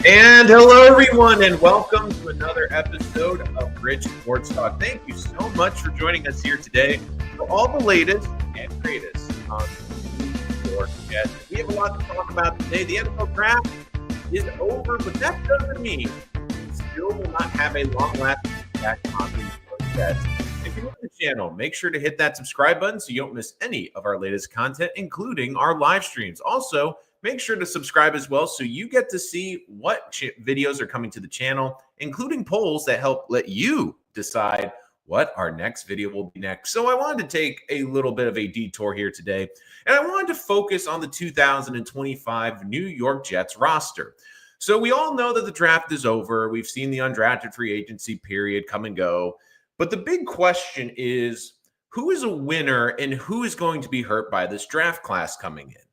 And hello, everyone, and welcome to another episode of Rich Sports Talk. Thank you so much for joining us here today for all the latest and greatest on the New York Jets. We have a lot to talk about today. The NFL draft is over, but that doesn't mean we still will not have a long-lasting impact on the New York Jets. If you're new to the channel, make sure to hit that subscribe button so you don't miss any of our latest content, including our live streams. Also, make sure to subscribe as well so you get to see what videos are coming to the channel, including polls that help let you decide what our next video will be next. So I wanted to take a little bit of a detour here today, and I wanted to focus on the 2025 New York Jets roster. So we all know that the draft is over. We've seen the undrafted free agency period come and go. But the big question is, who is a winner and who is going to be hurt by this draft class coming in?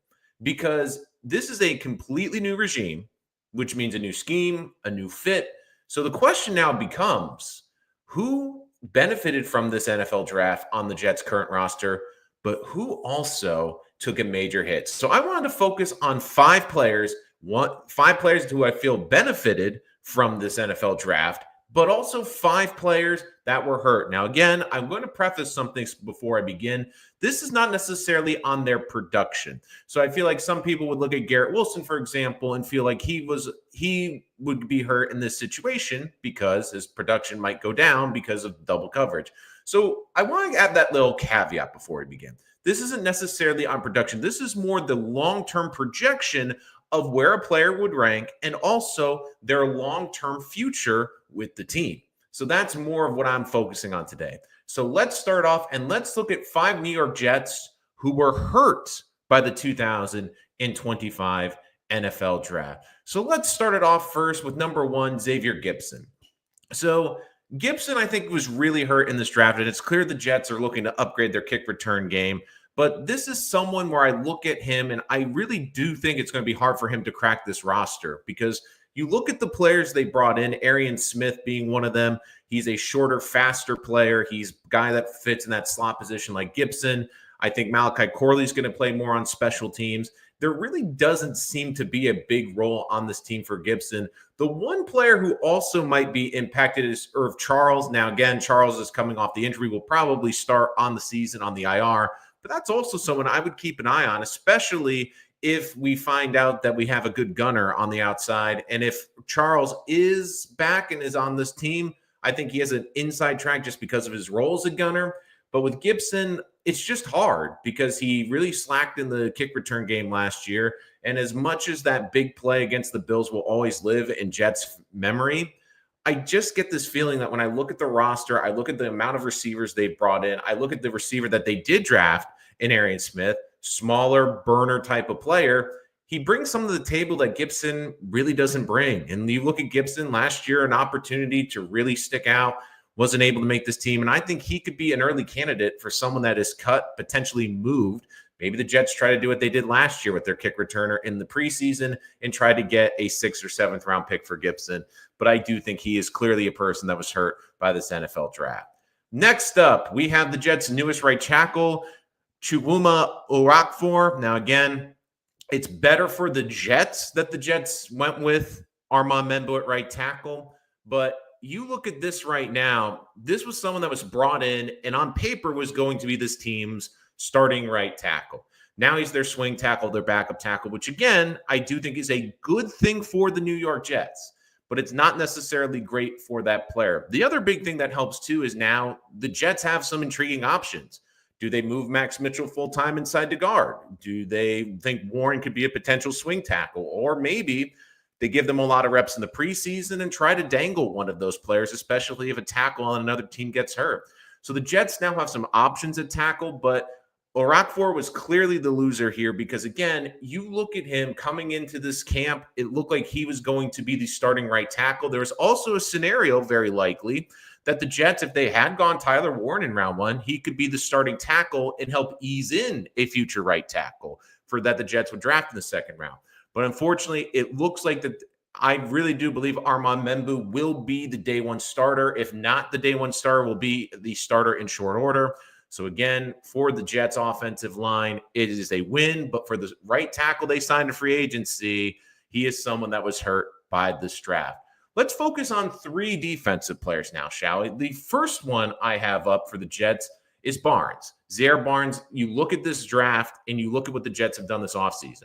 Because this is a completely new regime, which means a new scheme, a new fit. So the question now becomes, who benefited from this NFL draft on the Jets' current roster, but who also took a major hit? So I wanted to focus on five players who I feel benefited from this NFL draft, but also five players that were hurt. Now, again, I'm going to preface something before I begin. This is not necessarily on their production. So I feel like some people would look at Garrett Wilson, for example, and feel like he would be hurt in this situation because his production might go down because of double coverage. So I want to add that little caveat before we begin. This isn't necessarily on production. This is more the long-term projection of where a player would rank and also their long-term future with the team. So that's more of what I'm focusing on today. So let's start off and let's look at five New York Jets who were hurt by the 2025 NFL draft. So let's start it off first with number one, Xavier Gipson. So Gipson, I think, was really hurt in this draft, and it's clear the Jets are looking to upgrade their kick return game. But this is someone where I look at him, and I really do think it's going to be hard for him to crack this roster because you look at the players they brought in, Arian Smith being one of them. He's a shorter, faster player. He's a guy that fits in that slot position like Gipson. I think Malachi Corley is going to play more on special teams. There really doesn't seem to be a big role on this team for Gipson. The one player who also might be impacted is Irv Charles. Now, again, Charles is coming off the injury, will probably start on the season on the IR. But that's also someone I would keep an eye on, especially if we find out that we have a good gunner on the outside. And if Charles is back and is on this team, I think he has an inside track just because of his role as a gunner. But with Gipson, it's just hard because he really slacked in the kick return game last year. And as much as that big play against the Bills will always live in Jets' memory, I just get this feeling that when I look at the roster, I look at the amount of receivers they brought in, I look at the receiver that they did draft in Arian Smith, smaller burner type of player, he brings some of the table that Gipson really doesn't bring. And you look at Gipson last year, an opportunity to really stick out, wasn't able to make this team. And I think he could be an early candidate for someone that is cut, potentially moved. Maybe the Jets try to do what they did last year with their kick returner in the preseason and try to get a 6th or 7th round pick for Gipson. But I do think he is clearly a person that was hurt by this NFL draft. Next up, we have the Jets' newest right tackle, Chukwuma Orakfor. Now, again, it's better for the Jets that the Jets went with Armand Membo at right tackle. But you look at this right now, this was someone that was brought in and on paper was going to be this team's starting right tackle. Now he's their swing tackle, their backup tackle, which, again, I do think is a good thing for the New York Jets. But it's not necessarily great for that player. The other big thing that helps, too, is now the Jets have some intriguing options. Do they move Max Mitchell full-time inside the guard? Do they think Warren could be a potential swing tackle? Or maybe they give them a lot of reps in the preseason and try to dangle one of those players, especially if a tackle on another team gets hurt. So the Jets now have some options at tackle, but Orakfor was clearly the loser here because, again, you look at him coming into this camp, it looked like he was going to be the starting right tackle. There was also a scenario, very likely, that the Jets, if they had gone Tyler Warren in round one, he could be the starting tackle and help ease in a future right tackle for that the Jets would draft in the second round. But unfortunately, it looks like that I really do believe Armand Membo will be the day one starter. If not, the day one starter will be the starter in short order. So again, for the Jets offensive line, it is a win. But for the right tackle they signed a free agency, he is someone that was hurt by this draft. Let's focus on 3 defensive players now, shall we? The first one I have up for the Jets is Barnes. Zaire Barnes, you look at this draft and you look at what the Jets have done this offseason.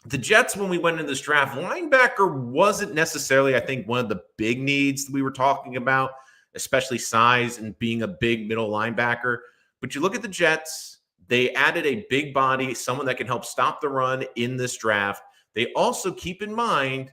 The Jets, when we went into this draft, linebacker wasn't necessarily, I think, one of the big needs we were talking about, especially size and being a big middle linebacker. But you look at the Jets, they added a big body, someone that can help stop the run in this draft. They also, keep in mind,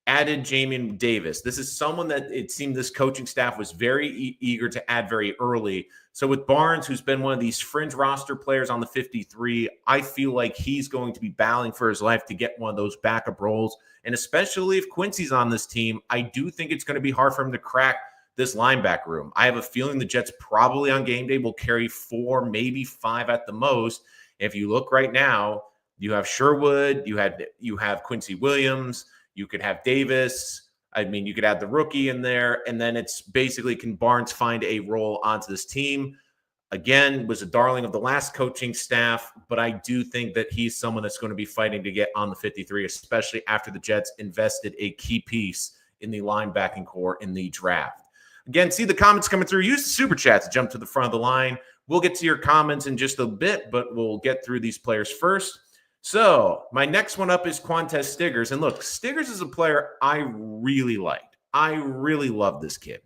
added Jamin Davis. This is someone that it seemed this coaching staff was very eager to add very early. So with Barnes, who's been one of these fringe roster players on the 53, I feel like he's going to be battling for his life to get one of those backup roles. And especially if Quincy's on this team, I do think it's going to be hard for him to crack this linebacker room. I have a feeling the Jets probably on game day will carry 4, maybe 5 at the most. If you look right now, you have Sherwood, you have Quincy Williams, you could have Davis. I mean, you could add the rookie in there, and then it's basically, can Barnes find a role onto this team? Again, was a darling of the last coaching staff, but I do think that he's someone that's going to be fighting to get on the 53, especially after the Jets invested a key piece in the linebacking core in the draft. Again, see the comments coming through. Use the super chat to jump to the front of the line. We'll get to your comments in just a bit, but we'll get through these players first. So my next one up is Qwan'tez Stiggers. And look, Stiggers is a player I really liked. I really love this kid.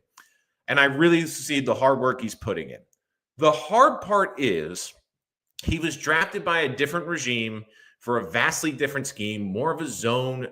And I really see the hard work he's putting in. The hard part is he was drafted by a different regime for a vastly different scheme, more of a zone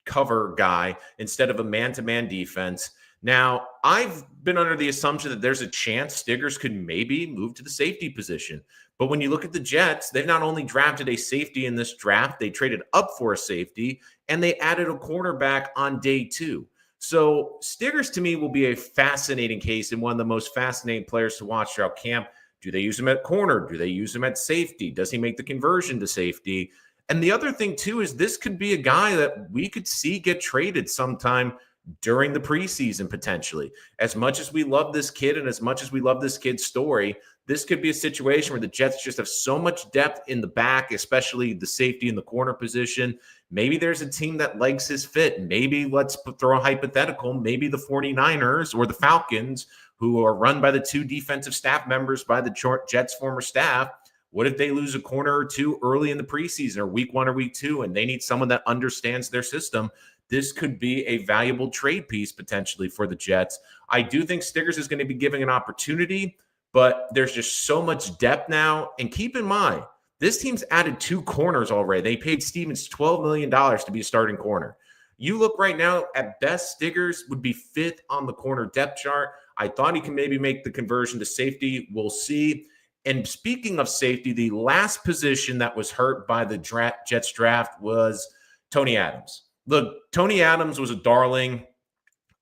cover guy instead of a man-to-man defense. Now, I've been under the assumption that there's a chance Stiggers could maybe move to the safety position. But when you look at the Jets, they've not only drafted a safety in this draft, they traded up for a safety, and they added a cornerback on day 2. So Stiggers, to me, will be a fascinating case and one of the most fascinating players to watch throughout camp. Do they use him at corner? Do they use him at safety? Does he make the conversion to safety? And the other thing, too, is this could be a guy that we could see get traded sometime during the preseason, potentially. As much as we love this kid and as much as we love this kid's story, this could be a situation where the Jets just have so much depth in the back, especially the safety in the corner position. Maybe there's a team that likes his fit. Maybe, let's throw a hypothetical, maybe the 49ers or the Falcons, who are run by the 2 defensive staff members by the Jets' former staff. What if they lose a corner or 2 early in the preseason or week 1 or week 2, and they need someone that understands their system? This could be a valuable trade piece potentially for the Jets. I do think Stiggers is going to be given an opportunity, but there's just so much depth now. And keep in mind, this team's added 2 corners already. They paid Stevens $12 million to be a starting corner. You look right now, at best, Stiggers would be 5th on the corner depth chart. I thought he can maybe make the conversion to safety. We'll see. And speaking of safety, the last position that was hurt by the Jets draft was Tony Adams. Look, Tony Adams was a darling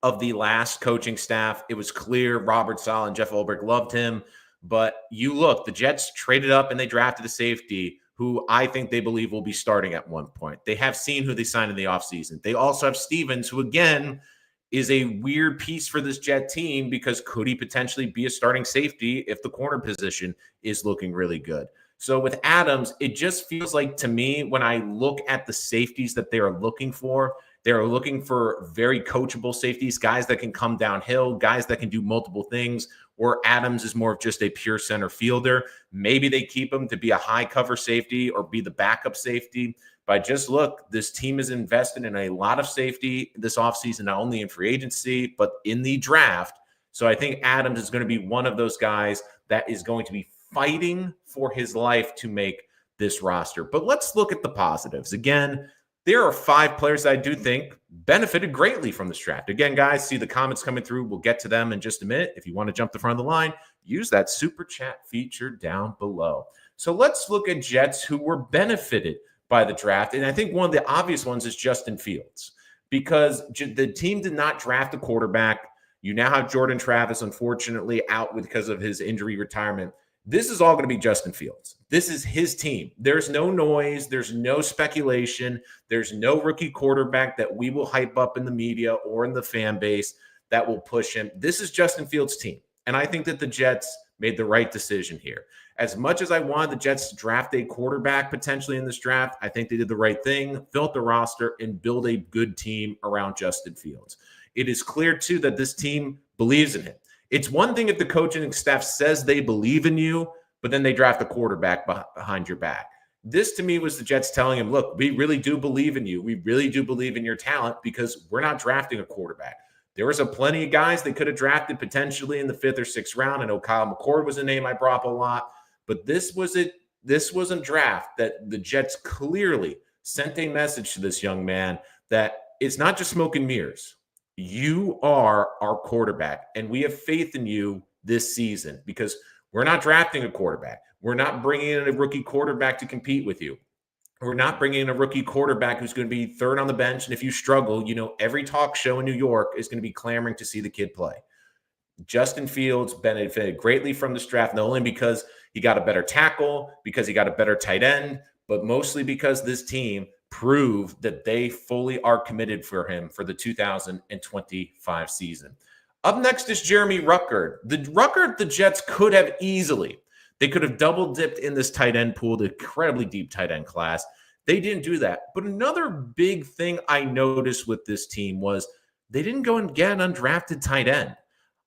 of the last coaching staff. It was clear Robert Saleh and Jeff Ulbrich loved him. But you look, the Jets traded up and they drafted a safety who I think they believe will be starting at one point. They have seen who they signed in the offseason. They also have Stevens, who, again, is a weird piece for this Jet team because could he potentially be a starting safety if the corner position is looking really good? So with Adams, it just feels like, to me, when I look at the safeties that they are looking for very coachable safeties, guys that can come downhill, guys that can do multiple things, or Adams is more of just a pure center fielder. Maybe they keep him to be a high cover safety or be the backup safety. But just look, this team is invested in a lot of safety this offseason, not only in free agency, but in the draft. So I think Adams is going to be one of those guys that is going to be fighting for his life to make this roster. But let's look at the positives. Again, there are 5 players that I do think benefited greatly from this draft. Again, guys, see the comments coming through. We'll get to them in just a minute. If you want to jump to the front of the line, use that super chat feature down below. So let's look at Jets who were benefited by the draft. And I think one of the obvious ones is Justin Fields, because the team did not draft a quarterback. You now have Jordan Travis, unfortunately, out because of his injury retirement. This is all going to be Justin Fields. This is his team. There's no noise. There's no speculation. There's no rookie quarterback that we will hype up in the media or in the fan base that will push him. This is Justin Fields' team. And I think that the Jets made the right decision here. As much as I wanted the Jets to draft a quarterback potentially in this draft, I think they did the right thing, fill out the roster, and build a good team around Justin Fields. It is clear, too, that this team believes in him. It's one thing if the coaching staff says they believe in you, but then they draft a quarterback behind your back. This, to me, was the Jets telling him, look, we really do believe in you. We really do believe in your talent because we're not drafting a quarterback. There was a plenty of guys they could have drafted potentially in the 5th or 6th round. I know Kyle McCord was a name I brought up a lot, but this was a draft that the Jets clearly sent a message to this young man that it's not just smoke and mirrors. You are our quarterback, and we have faith in you this season because we're not drafting a quarterback. We're not bringing in a rookie quarterback to compete with you. We're not bringing in a rookie quarterback who's going to be third on the bench. And if you struggle, every talk show in New York is going to be clamoring to see the kid play. Justin Fields benefited greatly from this draft, not only because he got a better tackle, because he got a better tight end, but mostly because this team proved that they fully are committed for him for the 2025 season. Up next is Jeremy Ruckert. The Jets could have easily. They could have double dipped in this tight end pool, the incredibly deep tight end class. They didn't do that. But another big thing I noticed with this team was they didn't go and get an undrafted tight end.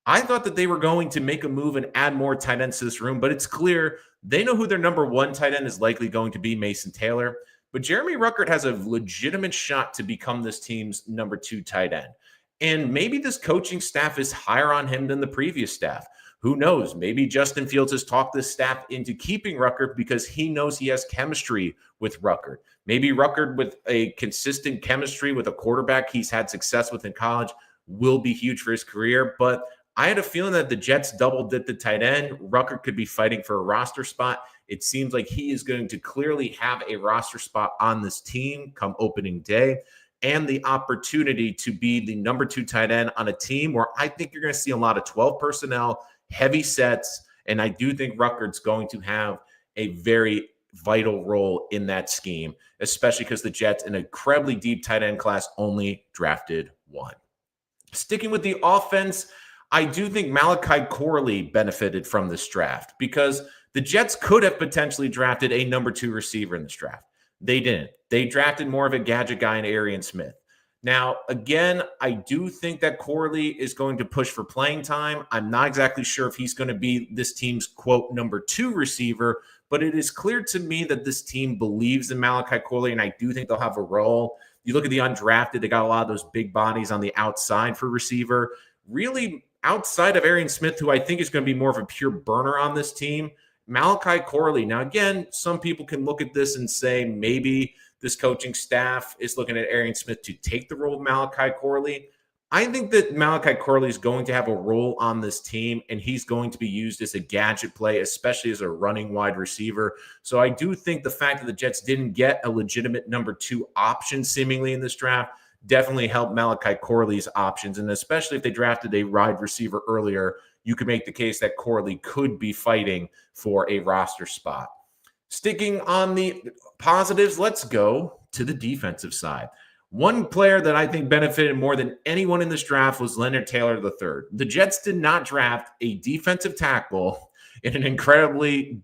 I thought that they were going to make a move and add more tight ends to this room, but it's clear they know who their number 1 tight end is likely going to be, Mason Taylor. But Jeremy Ruckert has a legitimate shot to become this team's number 2 tight end. And maybe this coaching staff is higher on him than the previous staff. Who knows? Maybe Justin Fields has talked this staff into keeping Ruckert because he knows he has chemistry with Ruckert. Maybe Ruckert with a consistent chemistry with a quarterback he's had success with in college will be huge for his career. But I had a feeling that the Jets double-dipped the tight end. Ruckert could be fighting for a roster spot. It seems like he is going to clearly have a roster spot on this team come opening day and the opportunity to be the number 2 tight end on a team where I think you're going to see a lot of 12 personnel, heavy sets, and I do think Ruckert's going to have a very vital role in that scheme, especially because the Jets, an incredibly deep tight end class, only drafted 1. Sticking with the offense, I do think Malachi Corley benefited from this draft because the Jets could have potentially drafted a number 2 receiver in this draft. They didn't. They drafted more of a gadget guy in Arian Smith. Now, again, I do think that Corley is going to push for playing time. I'm not exactly sure if he's going to be this team's, quote, number 2 receiver, but it is clear to me that this team believes in Malachi Corley, and I do think they'll have a role. You look at the undrafted, they got a lot of those big bodies on the outside for receiver. Really, outside of Arian Smith, who I think is going to be more of a pure burner on this team, Malachi Corley. Now, again, some people can look at this and say maybe this coaching staff is looking at Arian Smith to take the role of Malachi Corley. I think that Malachi Corley is going to have a role on this team, and he's going to be used as a gadget play, especially as a running wide receiver. So I do think the fact that the Jets didn't get a legitimate number 2 option seemingly in this draft definitely helped Malachi Corley's options. And especially if they drafted a wide receiver earlier, you could make the case that Corley could be fighting for a roster spot. Sticking on the positives, let's go to the defensive side. One player that I think benefited more than anyone in this draft was Leonard Taylor III. The Jets did not draft a defensive tackle in an incredibly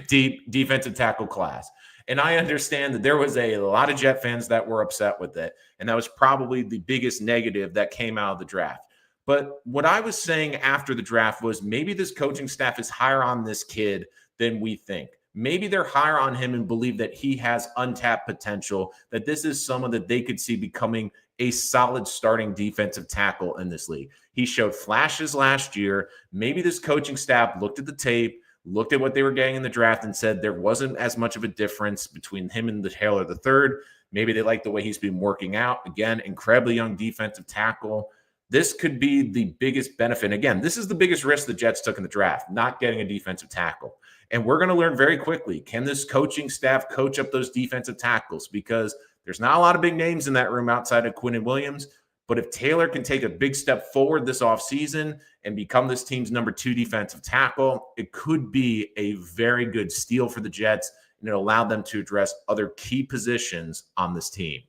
deep defensive tackle class. And I understand that there was a lot of Jet fans that were upset with it. And that was probably the biggest negative that came out of the draft. But what I was saying after the draft was maybe this coaching staff is higher on this kid than we think. Maybe they're higher on him and believe that he has untapped potential, that this is someone that they could see becoming a solid starting defensive tackle in this league. He showed flashes last year. Maybe this coaching staff looked at the tape, looked at what they were getting in the draft and said there wasn't as much of a difference between him and the Taylor III. Maybe they like the way he's been working out. Again, incredibly young defensive tackle. This could be the biggest benefit. Again, this is the biggest risk the Jets took in the draft, not getting a defensive tackle. And we're going to learn very quickly, can this coaching staff coach up those defensive tackles? Because there's not a lot of big names in that room outside of Quinn and Williams. But if Taylor can take a big step forward this offseason and become this team's number 2 defensive tackle, it could be a very good steal for the Jets, and it'll allow them to address other key positions on this team.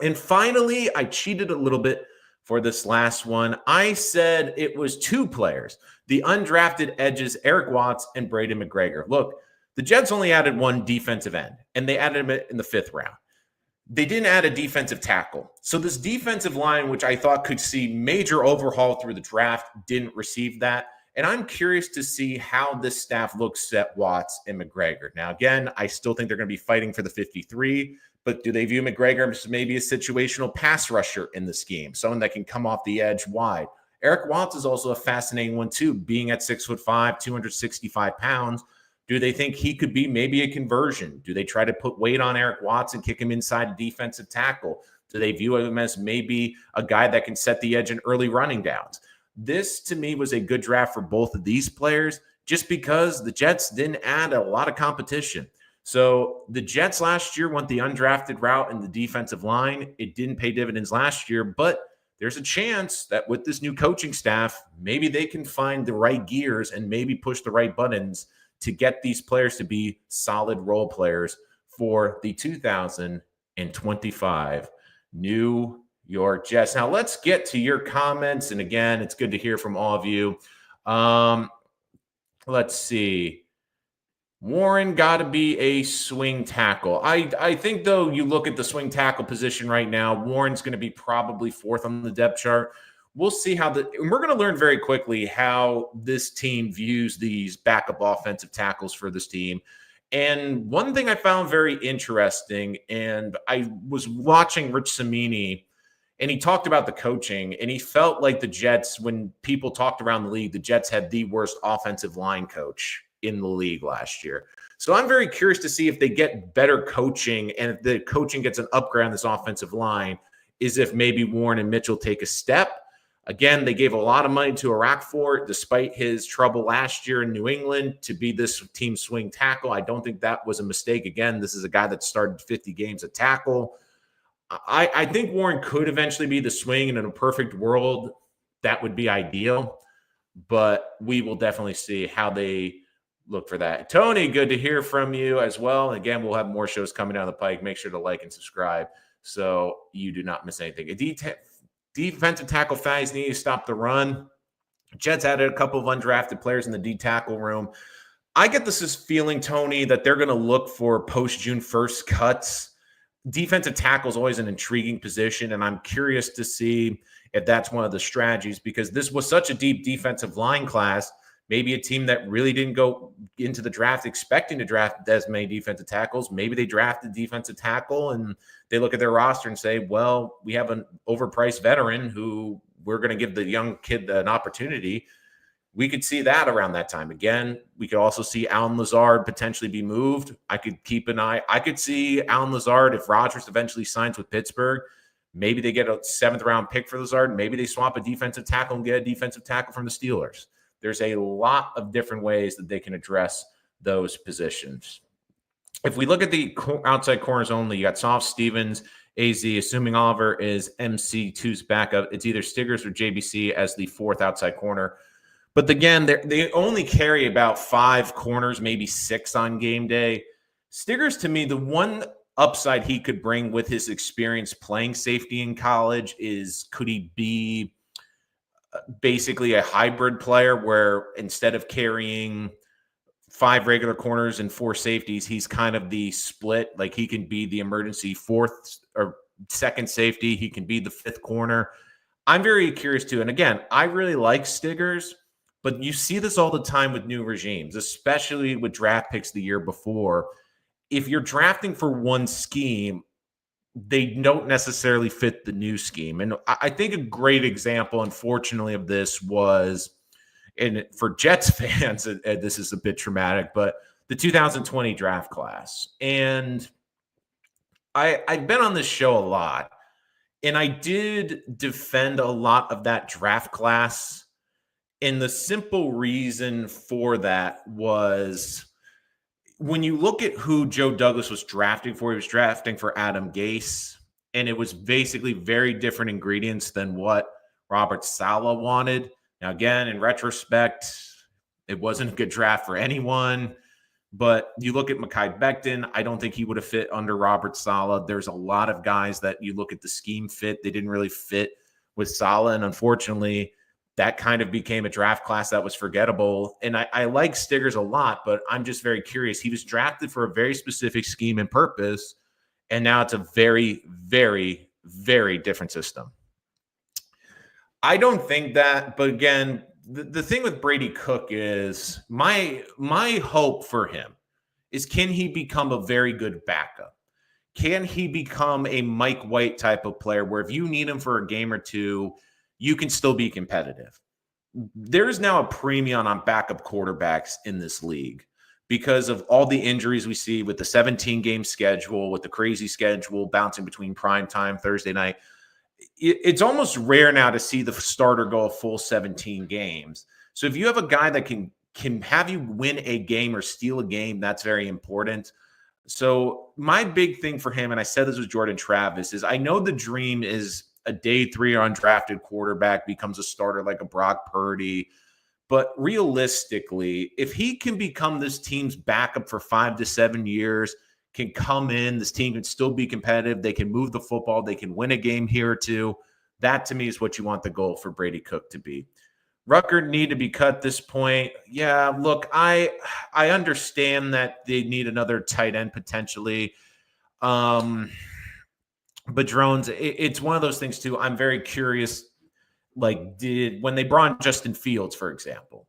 And finally, I cheated a little bit for this last one. I said it was two players, the undrafted edges, Eric Watts and Braden McGregor. Look, the Jets only added one defensive end, and they added him in the 5th round. They didn't add a defensive tackle. So this defensive line, which I thought could see major overhaul through the draft, didn't receive that. And I'm curious to see how this staff looks at Watts and McGregor. Now, again, I still think they're going to be fighting for the 53, but do they view McGregor as maybe a situational pass rusher in the scheme, someone that can come off the edge wide? Eric Watts is also a fascinating one too, being at 6'5", 265 pounds. Do they think he could be maybe a conversion? Do they try to put weight on Eric Watts and kick him inside a defensive tackle? Do they view him as maybe a guy that can set the edge in early running downs? This, to me, was a good draft for both of these players just because the Jets didn't add a lot of competition. So the Jets last year went the undrafted route in the defensive line. It didn't pay dividends last year, but there's a chance that with this new coaching staff, maybe they can find the right gears and maybe push the right buttons to get these players to be solid role players for the 2025 New York Jets. Now, let's get to your comments. And again, it's good to hear from all of you. Let's see. Warren got to be a swing tackle. I think, though, you look at the swing tackle position right now, Warren's going to be probably 4th on the depth chart. We'll see how we're going to learn very quickly how this team views these backup offensive tackles for this team. And one thing I found very interesting, and I was watching Rich Cimini, and he talked about the coaching, and he felt like the Jets, when people talked around the league, the Jets had the worst offensive line coach in the league last year. So I'm very curious to see if they get better coaching, and if the coaching gets an upgrade on this offensive line, is if maybe Warren and Mitchell take a step. Again, they gave a lot of money to Iraq for it, despite his trouble last year in New England, to be this team swing tackle. I don't think that was a mistake. Again, this is a guy that started 50 games at tackle. I think Warren could eventually be the swing, and in a perfect world, that would be ideal. But we will definitely see how they look for that. Tony, good to hear from you as well. And again, we'll have more shows coming down the pike. Make sure to like and subscribe so you do not miss anything. Defensive tackle fans need to stop the run. Jets added a couple of undrafted players in the D tackle room. I get this feeling, Tony, that they're going to look for post-June 1st cuts. Defensive tackle is always an intriguing position, and I'm curious to see if that's one of the strategies, because this was such a deep defensive line class. Maybe a team that really didn't go into the draft expecting to draft as many defensive tackles. Maybe they drafted defensive tackle and they look at their roster and say, well, we have an overpriced veteran who we're going to give the young kid an opportunity. We could see that around that time. Again, we could also see Allen Lazard potentially be moved. I could keep an eye. I could see Allen Lazard, if Rodgers eventually signs with Pittsburgh, maybe they get a 7th round pick for Lazard. Maybe they swap a defensive tackle and get a defensive tackle from the Steelers. There's a lot of different ways that they can address those positions. If we look at the outside corners only, you got Soft, Stevens, AZ, assuming Oliver is MC2's backup. It's either Stiggers or JBC as the 4th outside corner. But again, they only carry about 5 corners, maybe 6 on game day. Stiggers, to me, the one upside he could bring with his experience playing safety in college is, could he be basically a hybrid player where instead of carrying 5 regular corners and 4 safeties, he's kind of the split. Like, he can be the emergency 4th or 2nd safety. He can be the 5th corner. I'm very curious too. And again, I really like Stiggers, but you see this all the time with new regimes, especially with draft picks the year before. If you're drafting for one scheme, they don't necessarily fit the new scheme. And I think a great example, unfortunately, of this was, and for Jets fans, this is a bit traumatic, but the 2020 draft class. And I've been on this show a lot, and I did defend a lot of that draft class. And the simple reason for that was, when you look at who Joe Douglas was drafting for, he was drafting for Adam Gase, and it was basically very different ingredients than what Robert Saleh wanted. Now, again, in retrospect, it wasn't a good draft for anyone, but you look at Mekhi Becton, I don't think he would have fit under Robert Saleh. There's a lot of guys that you look at the scheme fit, they didn't really fit with Saleh. And unfortunately, that kind of became a draft class that was forgettable. And I like Stiggers a lot, but I'm just very curious. He was drafted for a very specific scheme and purpose, and now it's a very, very, very different system. I don't think that, but again, the thing with Brady Cook is my hope for him is, can he become a very good backup? Can he become a Mike White type of player where if you need him for a game or two, you can still be competitive? There's now a premium on backup quarterbacks in this league because of all the injuries we see with the 17-game schedule, with the crazy schedule bouncing between prime time, Thursday night. It's almost rare now to see the starter go a full 17 games. So if you have a guy that can have you win a game or steal a game, that's very important. So my big thing for him, and I said this with Jordan Travis, is I know the dream is a day 3 undrafted quarterback becomes a starter like a Brock Purdy. But realistically, if he can become this team's backup for 5 to 7 years, can come in, this team can still be competitive, they can move the football, they can win a game here or two. That to me is what you want the goal for Brady Cook to be. Rucker need to be cut at this point. Yeah, look, I understand that they need another tight end potentially. But Drones, it's one of those things too. I'm very curious. Like, when they brought in Justin Fields, for example,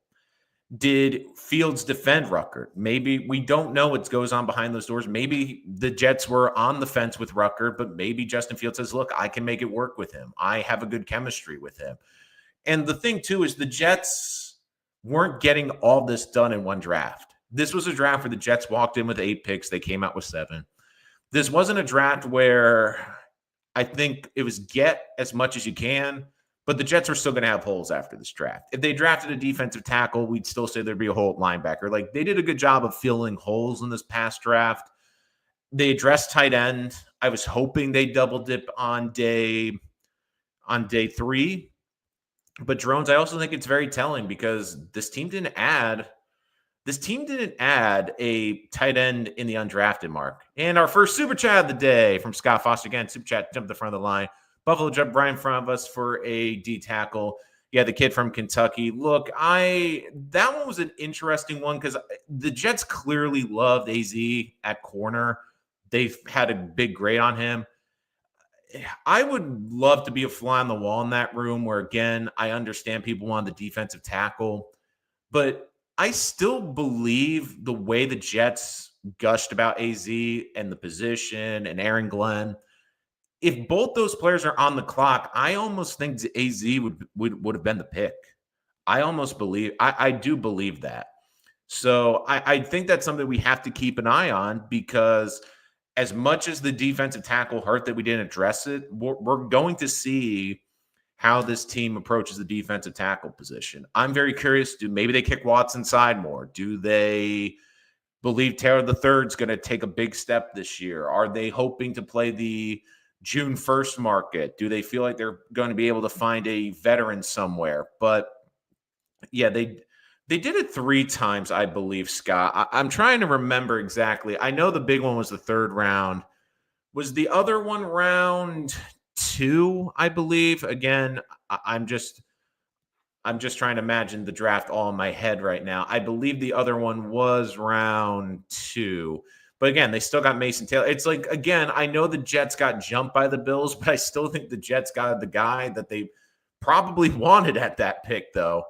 did Fields defend Rucker? Maybe we don't know what goes on behind those doors. Maybe the Jets were on the fence with Rucker, but maybe Justin Fields says, look, I can make it work with him. I have a good chemistry with him. And the thing, too, is the Jets weren't getting all this done in one draft. This was a draft where the Jets walked in with 8 picks. They came out with 7. This wasn't a draft where I think it was get as much as you can, but the Jets are still going to have holes after this draft. If they drafted a defensive tackle, we'd still say there'd be a hole at linebacker. Like, they did a good job of filling holes in this past draft. They addressed tight end. I was hoping they double dip on day 3. But Drones, I also think it's very telling because this team didn't add a tight end in the undrafted mark. And our first super chat of the day from Scott Foster, again, super chat, jump to the front of the line. Buffalo jumped right in front of us for a D tackle. Yeah, the kid from Kentucky. Look, that one was an interesting one because the Jets clearly loved AZ at corner. They've had a big grade on him. I would love to be a fly on the wall in that room where, again, I understand people want the defensive tackle, but I still believe the way the Jets gushed about AZ and the position and Aaron Glenn. If both those players are on the clock, I almost think AZ would have been the pick. I do believe that. So I think that's something we have to keep an eye on because as much as the defensive tackle hurt that we didn't address it, we're going to see how this team approaches the defensive tackle position. I'm very curious. Maybe they kick Watson inside more? Do they believe Taylor III is going to take a big step this year? Are they hoping to play the June 1st market? Do they feel like they're going to be able to find a veteran somewhere? But yeah, they did it 3 times, I believe, Scott. I'm trying to remember exactly. I know the big one was the 3rd round. Was the other one round 2, I believe? Again, I'm just trying to imagine the draft all in my head right now. I believe the other one was round 2. But again, they still got Mason Taylor. It's like, again, I know the Jets got jumped by the Bills, but I still think the Jets got the guy that they probably wanted at that pick, though.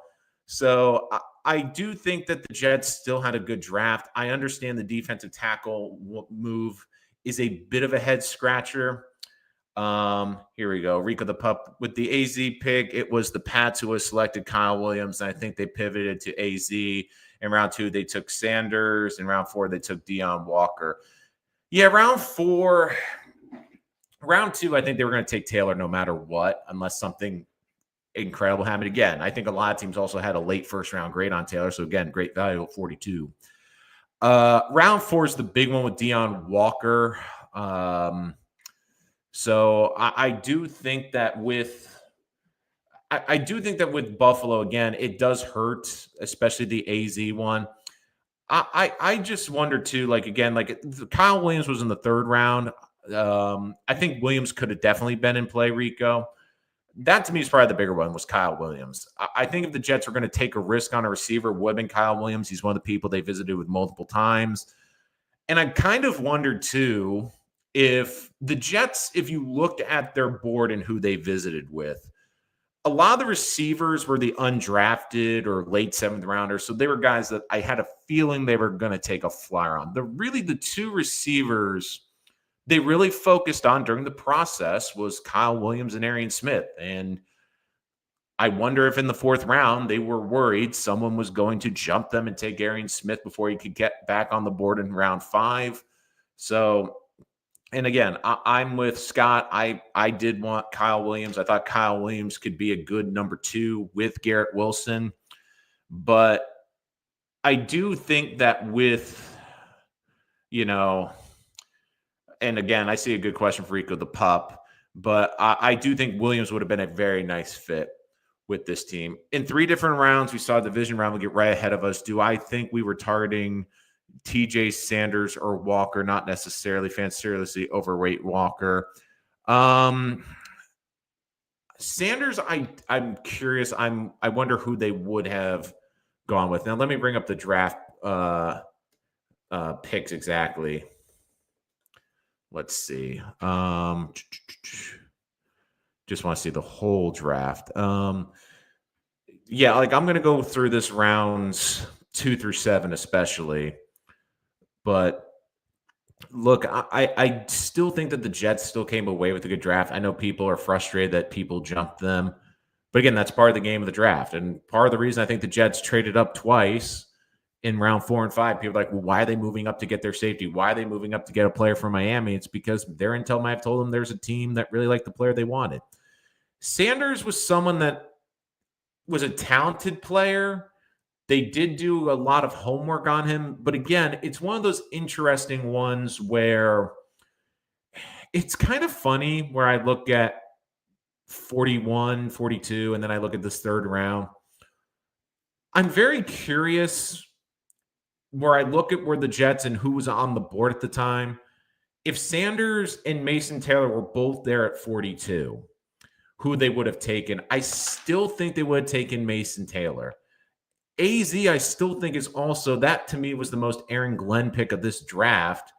So I do think that the Jets still had a good draft. I understand the defensive tackle move is a bit of a head scratcher. Here we go. Rico the Pup with the AZ pick. It was the Pats who was selected Kyle Williams, and I think they pivoted to AZ. In round 2, they took Sanders. In round 4, they took Deion Walker. Yeah, round 2, I think they were going to take Taylor no matter what, unless something incredible happened. Again, I think a lot of teams also had a late first-round grade on Taylor, so again, great value at 42. Round 4 is the big one with Deion Walker. So I do think that with Buffalo, again, it does hurt, especially the AZ one. I just wonder too, like, again, like Kyle Williams was in the 3rd round. I think Williams could have definitely been in play, Rico. that to me is probably the bigger one, was Kyle Williams. I think if the Jets were going to take a risk on a receiver, it would have been Kyle Williams. He's one of the people they visited with multiple times. And I kind of wondered too, if the Jets, if you looked at their board and who they visited with, a lot of the receivers were the undrafted or late seventh rounders. So they were guys that I had a feeling they were going to take a flyer on. The two receivers they really focused on during the process was Kyle Williams and Arian Smith. And I wonder if in the fourth round they were worried someone was going to jump them and take Arian Smith before he could get back on the board in round 5. So, and again, I'm with Scott. I did want Kyle Williams. I thought Kyle Williams could be a good number 2 with Garrett Wilson. But I do think that with, and again, I see a good question for Rico the Pup, but I do think Williams would have been a very nice fit with this team. In 3 different rounds, we saw division round will get right ahead of us. Do I think we were targeting TJ Sanders or Walker? Not necessarily. Fans seriously overrate Walker. Sanders, I'm curious. I wonder who they would have gone with. Now, let me bring up the draft picks exactly. Let's see. Just want to see the whole draft. Yeah, like I'm going to go through this rounds 2 through 7 especially. But look, I still think that the Jets still came away with a good draft. I know people are frustrated that people jumped them. But again, that's part of the game of the draft. And part of the reason I think the Jets traded up twice in round 4 and 5, people are like, well, why are they moving up to get their safety? Why are they moving up to get a player from Miami? It's because their intel might have told them there's a team that really liked the player they wanted. Sanders was someone that was a talented player. They did do a lot of homework on him. But again, it's one of those interesting ones where it's kind of funny where I look at 41, 42, and then I look at this third round. I'm very curious where I look at where the Jets and who was on the board at the time. If Sanders and Mason Taylor were both there at 42, who they would have taken, I still think they would have taken Mason Taylor. AZ, I still think is also, that to me was the most Aaron Glenn pick of this draft.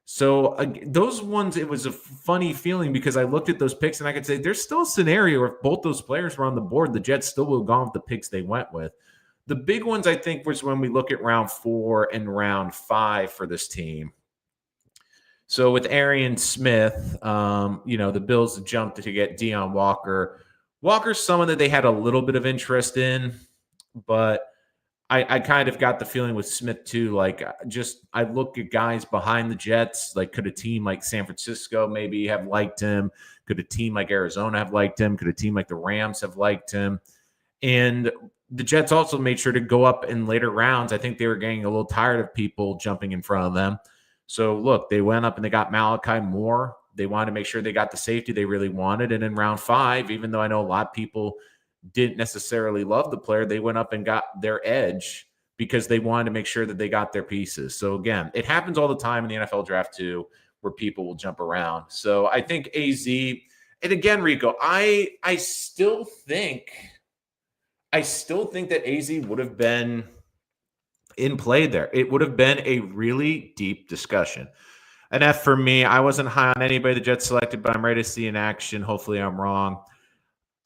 So those ones, it was a funny feeling because I looked at those picks and I could say there's still a scenario where if both those players were on the board, the Jets still would have gone with the picks they went with. The big ones, I think, was when we look at round 4 and round 5 for this team. So with Arian Smith, the Bills jumped to get Deion Walker. Walker's someone that they had a little bit of interest in, but I kind of got the feeling with Smith too. Like, I look at guys behind the Jets. Like, could a team like San Francisco maybe have liked him? Could a team like Arizona have liked him? Could a team like the Rams have liked him? And the Jets also made sure to go up in later rounds. I think they were getting a little tired of people jumping in front of them. So, look, they went up and they got Malachi Moore. They wanted to make sure they got the safety they really wanted. And in round 5, even though I know a lot of people didn't necessarily love the player, they went up and got their edge because they wanted to make sure that they got their pieces. So, again, it happens all the time in the NFL draft too, where people will jump around. So, I think AZ, and again, Rico, I still think that AZ would have been in play there. It would have been a really deep discussion. An F for me. I wasn't high on anybody the Jets selected, but I'm ready to see in action. Hopefully I'm wrong.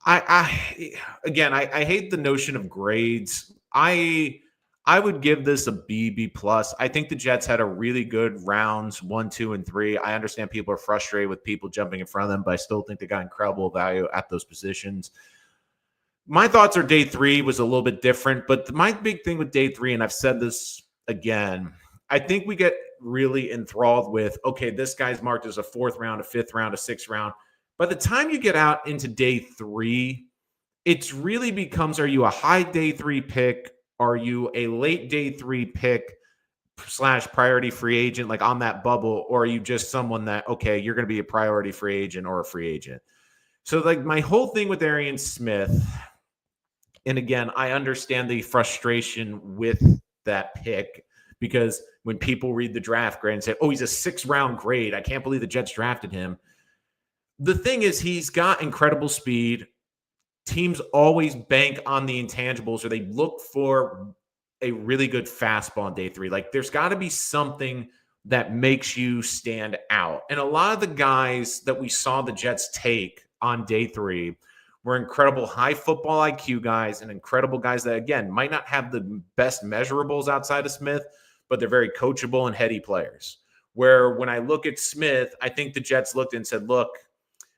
I hate the notion of grades. I would give this a B+. I think the Jets had a really good rounds 1, 2, and 3. I understand people are frustrated with people jumping in front of them, but I still think they got incredible value at those positions. My thoughts are day 3 was a little bit different, but my big thing with day 3, and I've said this again, I think we get really enthralled with, okay, this guy's marked as a 4th round, a 5th round, a 6th round. By the time you get out into day 3, it really becomes, are you a high day 3 pick? Are you a late day 3 pick / priority free agent, like on that bubble? Or are you just someone that, okay, you're going to be a priority free agent or a free agent? So like my whole thing with Arian Smith, and again, I understand the frustration with that pick because when people read the draft grade and say, oh, he's a 6th round grade, I can't believe the Jets drafted him. The thing is, he's got incredible speed. teams always bank on the intangibles, or they look for a really good fastball on day 3. Like, there's got to be something that makes you stand out. And a lot of the guys that we saw the Jets take on day 3 were incredible high football IQ guys and incredible guys that, again, might not have the best measurables outside of Smith, but they're very coachable and heady players. Where when I look at Smith, I think the Jets looked and said, look,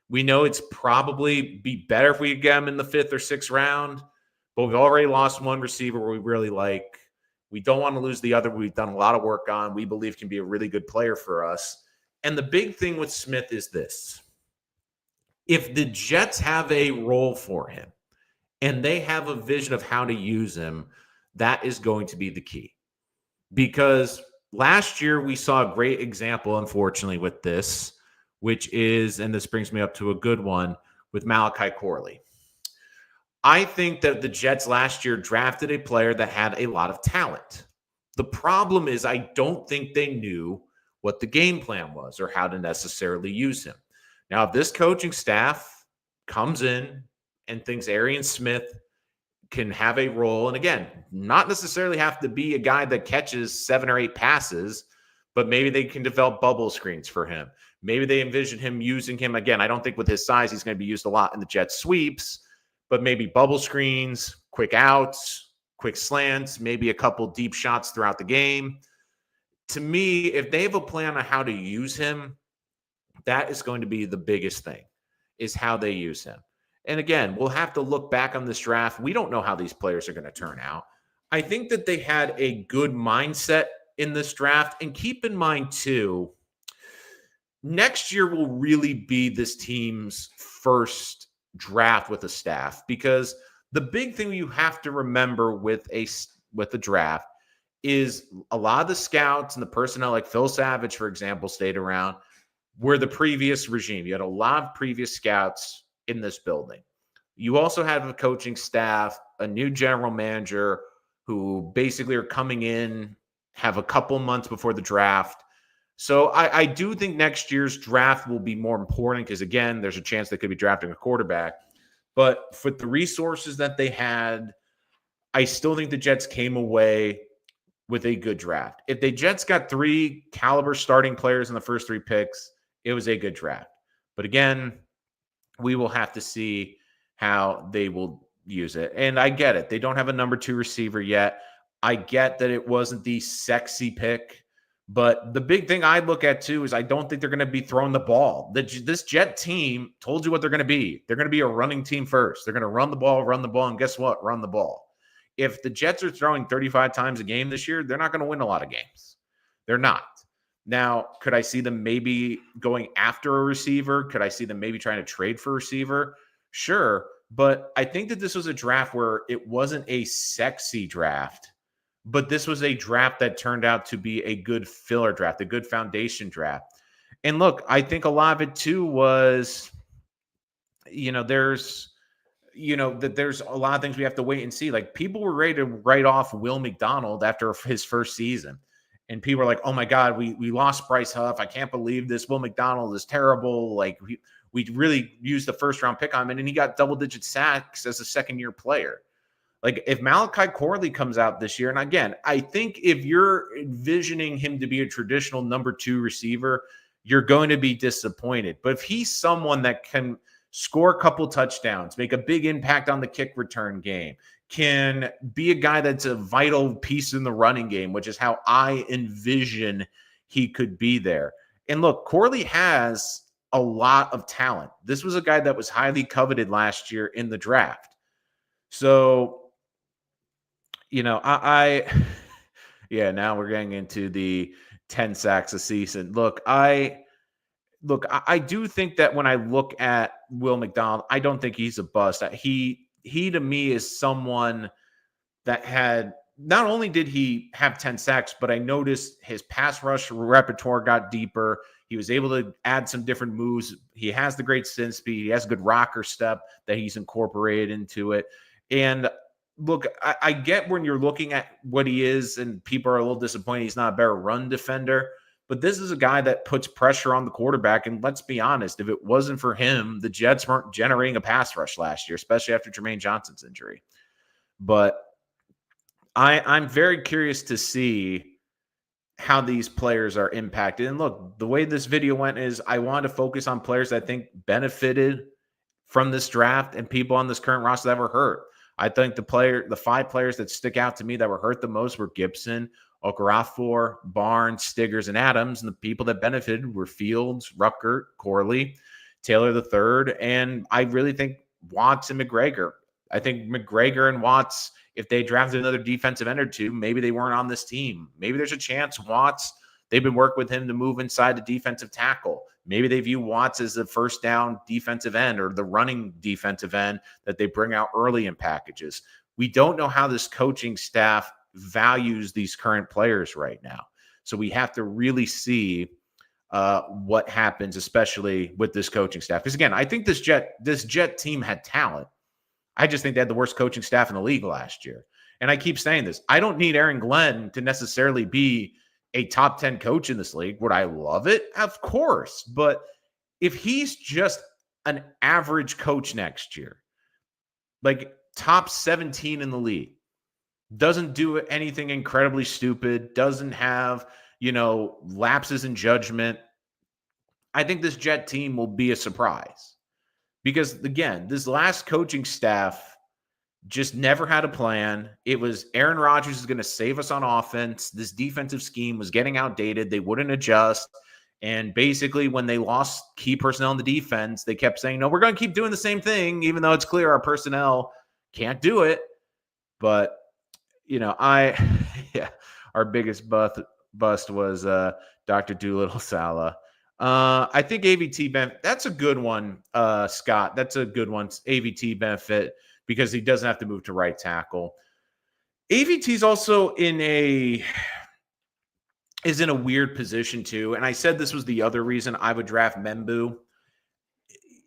we know it's probably be better if we get him in the 5th or 6th round, but we've already lost one receiver we really like. We don't want to lose the other we've done a lot of work on. We believe can be a really good player for us. And the big thing with Smith is this. If the Jets have a role for him and they have a vision of how to use him, that is going to be the key. Because last year we saw a great example, unfortunately, with this, which is, and this brings me up to a good one, with Malachi Corley. I think that the Jets last year drafted a player that had a lot of talent. The problem is I don't think they knew what the game plan was or how to necessarily use him. Now, if this coaching staff comes in and thinks Arian Smith can have a role, and again, not necessarily have to be a guy that catches 7 or 8 passes, but maybe they can develop bubble screens for him. Maybe they envision him using him. Again, I don't think with his size, he's going to be used a lot in the jet sweeps, but maybe bubble screens, quick outs, quick slants, maybe a couple deep shots throughout the game. To me, if they have a plan on how to use him, that is going to be the biggest thing, is how they use him. And again, we'll have to look back on this draft. We don't know how these players are going to turn out. I think that they had a good mindset in this draft. And keep in mind, too, next year will really be this team's first draft with a staff, because the big thing you have to remember with the draft is a lot of the scouts and the personnel, like Phil Savage, for example, stayed around, were the previous regime. You had a lot of previous scouts in this building. You also have a coaching staff, a new general manager who basically are coming in, have a couple months before the draft. So I do think next year's draft will be more important because, again, there's a chance they could be drafting a quarterback. But for the resources that they had, I still think the Jets came away with a good draft. If the Jets got 3 caliber starting players in the first 3 picks, it was a good draft. But again, we will have to see how they will use it. And I get it. They don't have a number 2 receiver yet. I get that it wasn't the sexy pick. But the big thing I look at, too, is I don't think they're going to be throwing the ball. This Jet team told you what they're going to be. They're going to be a running team first. They're going to run the ball, and guess what? Run the ball. If the Jets are throwing 35 times a game this year, they're not going to win a lot of games. They're not. Now, could I see them maybe going after a receiver? Could I see them maybe trying to trade for a receiver? Sure. But I think that this was a draft where it wasn't a sexy draft, but this was a draft that turned out to be a good filler draft, a good foundation draft. And look, I think a lot of it too was, there's a lot of things we have to wait and see. Like, people were ready to write off Will McDonald after his first season. And people are like, oh my God, we lost Bryce Huff. I can't believe this. Will McDonald is terrible. Like, we really used the first round pick on him, and he got double-digit sacks as a second-year player. Like, if Malachi Corley comes out this year, and again, I think if you're envisioning him to be a traditional number 2 receiver, you're going to be disappointed. But if he's someone that can score a couple touchdowns, make a big impact on the kick return game, can be a guy that's a vital piece in the running game, which is how I envision he could be there. And look, Corley has a lot of talent. This was a guy that was highly coveted last year in the draft. So, now we're getting into the 10 sacks a season. Look, I do think that when I look at Will McDonald, I don't think he's a bust. He to me is someone that had, not only did he have 10 sacks, but I noticed his pass rush repertoire got deeper. He was able to add some different moves. He has the great spin speed. He has a good rocker step that he's incorporated into it. And look, I get when you're looking at what he is and people are a little disappointed he's not a better run defender. But this is a guy that puts pressure on the quarterback. And let's be honest, if it wasn't for him, the Jets weren't generating a pass rush last year, especially after Jermaine Johnson's injury. But I'm very curious to see how these players are impacted. And look, the way this video went is I wanted to focus on players I think benefited from this draft and people on this current roster that were hurt. I think the 5 players that stick out to me that were hurt the most were Gibson, Okorafor, Barnes, Stiggers, and Adams. And the people that benefited were Fields, Ruckert, Corley, Taylor III, and I really think Watts and McGregor. I think McGregor and Watts, if they drafted another defensive end or two, maybe they weren't on this team. Maybe there's a chance Watts, they've been working with him to move inside the defensive tackle. Maybe they view Watts as the first down defensive end or the running defensive end that they bring out early in packages. We don't know how this coaching staff values these current players right now. So we have to really see what happens, especially with this coaching staff. Because again, I think this Jet team had talent. I just think they had the worst coaching staff in the league last year. And I keep saying this. I don't need Aaron Glenn to necessarily be a top 10 coach in this league. Would I love it? Of course. But if he's just an average coach next year, like top 17 in the league, doesn't do anything incredibly stupid, doesn't have, lapses in judgment, I think this Jet team will be a surprise. Because, again, this last coaching staff just never had a plan. It was Aaron Rodgers is going to save us on offense. This defensive scheme was getting outdated. They wouldn't adjust. And basically, when they lost key personnel in the defense, they kept saying, no, we're going to keep doing the same thing, even though it's clear our personnel can't do it. But, our biggest bust was Dr. Doolittle Salah. I think AVT benefit, that's a good one, Scott. That's a good one, AVT benefit, because he doesn't have to move to right tackle. AVT's also is in a weird position too. And I said this was the other reason I would draft Membu.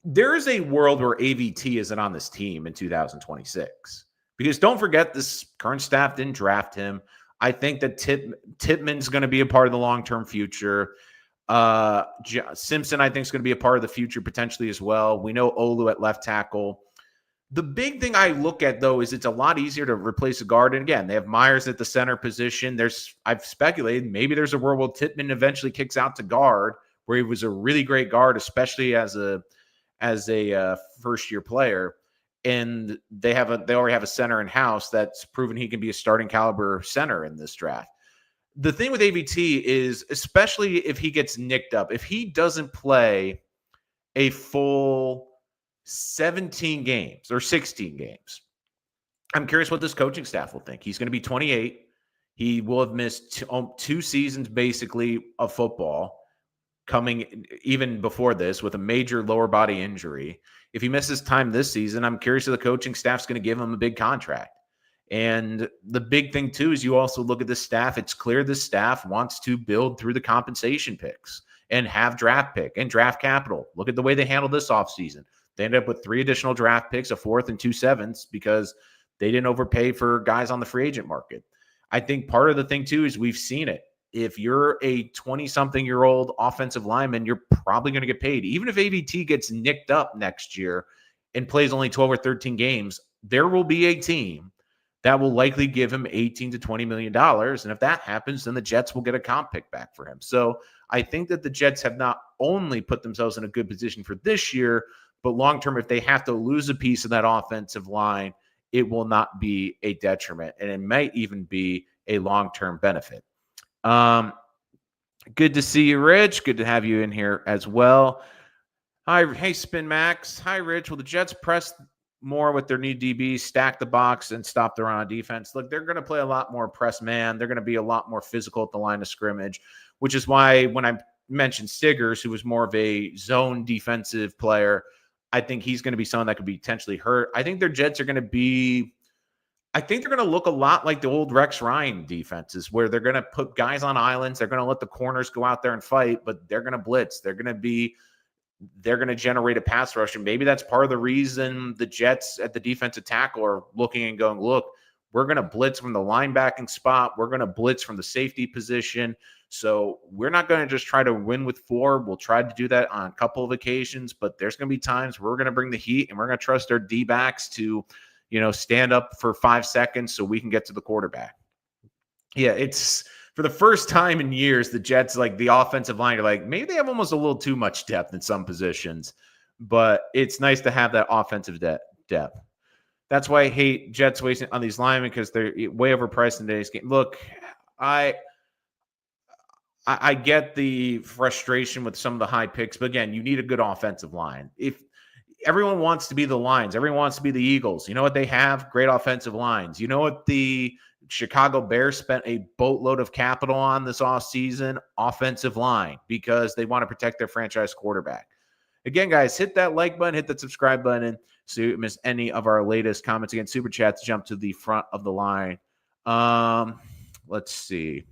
There is a world where AVT isn't on this team in 2026. Because don't forget, this current staff didn't draft him. I think that Tippmann's going to be a part of the long-term future. Simpson, I think, is going to be a part of the future potentially as well. We know Olu at left tackle. The big thing I look at, though, is it's a lot easier to replace a guard. And again, they have Myers at the center position. I've speculated maybe there's a world where Tippmann eventually kicks out to guard, where he was a really great guard, especially as a first-year player. And they already have a center in house that's proven he can be a starting caliber center in this draft. The thing with AVT is, especially if he gets nicked up, if he doesn't play a full 17 games or 16 games, I'm curious what this coaching staff will think. He's going to be 28. He will have missed two seasons basically of football, coming even before this with a major lower body injury. If he misses time this season, I'm curious if the coaching staff's going to give him a big contract. And the big thing, too, is you also look at the staff. It's clear the staff wants to build through the compensation picks and have draft pick and draft capital. Look at the way they handled this offseason. They ended up with 3 additional draft picks, a 4th and 2 7ths, because they didn't overpay for guys on the free agent market. I think part of the thing, too, is we've seen it. If you're a 20-something-year-old offensive lineman, you're probably going to get paid. Even if AVT gets nicked up next year and plays only 12 or 13 games, there will be a team that will likely give him $18 to $20 million. And if that happens, then the Jets will get a comp pick back for him. So I think that the Jets have not only put themselves in a good position for this year, but long-term, if they have to lose a piece of that offensive line, it will not be a detriment. And it might even be a long-term benefit. Good to see you, Rich. Good to have you in here as well. Hey, Spin Max. Hi, Rich. Will the Jets press more with their new DBs, stack the box, and stop the run on defense? Look, they're going to play a lot more press man. They're going to be a lot more physical at the line of scrimmage, which is why when I mentioned Stiggers, who was more of a zone defensive player, I think he's going to be someone that could be potentially hurt. I think their Jets are going to be – I think they're going to look a lot like the old Rex Ryan defenses, where they're going to put guys on islands. They're going to let the corners go out there and fight, but they're going to blitz. They're going to generate a pass rush. And maybe that's part of the reason the Jets at the defensive tackle are looking and going, look, we're going to blitz from the linebacking spot. We're going to blitz from the safety position. So we're not going to just try to win with 4. We'll try to do that on a couple of occasions, but there's going to be times where we're going to bring the heat and we're going to trust our D-backs to, stand up for 5 seconds so we can get to the quarterback. Yeah, it's for the first time in years, the Jets, like the offensive line, are like, maybe they have almost a little too much depth in some positions, but it's nice to have that offensive depth. That's why I hate Jets wasting on these linemen, because they're way overpriced in today's game. Look, I get the frustration with some of the high picks, but again, you need a good offensive line. If everyone wants to be the Lions, everyone wants to be the Eagles, you know what they have? Great offensive lines. You know what the Chicago Bears spent a boatload of capital on this offseason? Offensive line, because they want to protect their franchise quarterback. Again, guys, hit that like button, hit that subscribe button, so you don't miss any of our latest comments. Again, Super Chats jump to the front of the line. Let's see.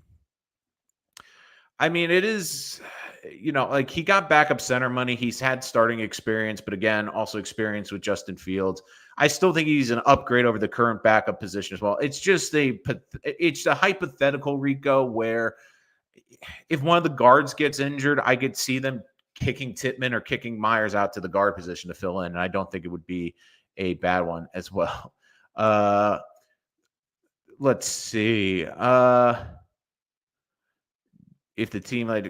I mean, it is, like he got backup center money. He's had starting experience, but again, also experience with Justin Fields. I still think he's an upgrade over the current backup position as well. It's just it's a hypothetical, Rico, where if one of the guards gets injured, I could see them kicking Tittman or kicking Myers out to the guard position to fill in, and I don't think it would be a bad one as well. Let's see. If the team, a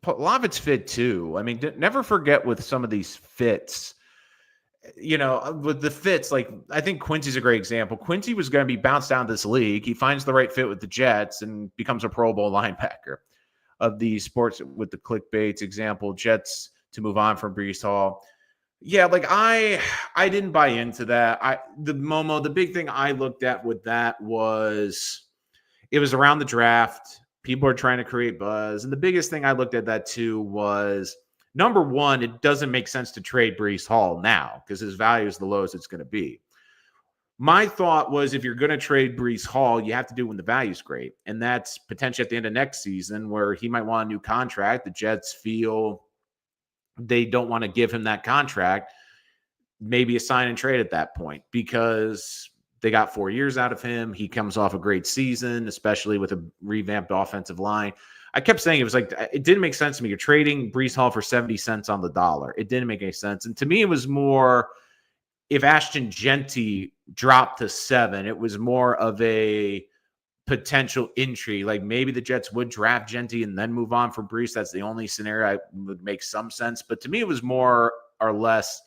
lot of it's fit too. I mean, never forget with some of these fits, with the fits, like I think Quincy's a great example. Quincy was going to be bounced down this league. He finds the right fit with the Jets and becomes a Pro Bowl linebacker. Of the sports with the clickbaits example, Jets to move on from Breece Hall. Yeah, I didn't buy into that. The big thing I looked at with that was it was around the draft. People are trying to create buzz. And the biggest thing I looked at that too was, number one, it doesn't make sense to trade Breece Hall now because his value is the lowest it's going to be. My thought was, if you're going to trade Breece Hall, you have to do it when the value's great. And that's potentially at the end of next season where he might want a new contract. The Jets feel they don't want to give him that contract. Maybe a sign and trade at that point because they got 4 years out of him. He comes off a great season, especially with a revamped offensive line. I kept saying it didn't make sense to me. You're trading Breece Hall for 70 cents on the dollar. It didn't make any sense. And to me, it was more, if Ashton Genty dropped to 7, it was more of a potential intrigue. Like maybe the Jets would draft Genty and then move on from Breece. That's the only scenario that would make some sense. But to me, it was more or less,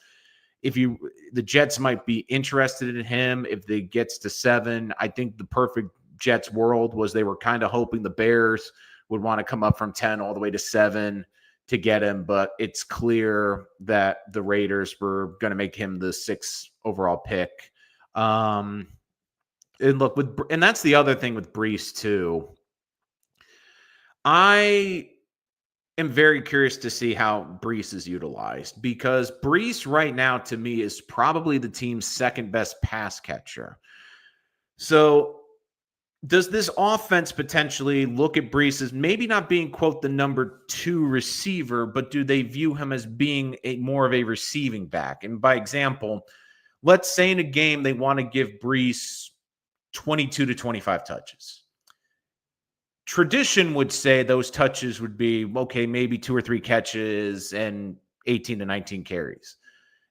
the Jets might be interested in him if they gets to 7. I think the perfect Jets world was they were kind of hoping the Bears would want to come up from 10 all the way to 7 to get him, but it's clear that the Raiders were going to make him the 6th overall pick. And look, and that's the other thing with Breece too. I am very curious to see how Breece is utilized, because Breece right now to me is probably the team's second best pass catcher. So does this offense potentially look at Breece as maybe not being, quote, the number 2 receiver, but do they view him as being more of a receiving back? And by example, let's say in a game they want to give Breece 22 to 25 touches. Tradition would say those touches would be, okay, maybe 2 or 3 catches and 18 to 19 carries.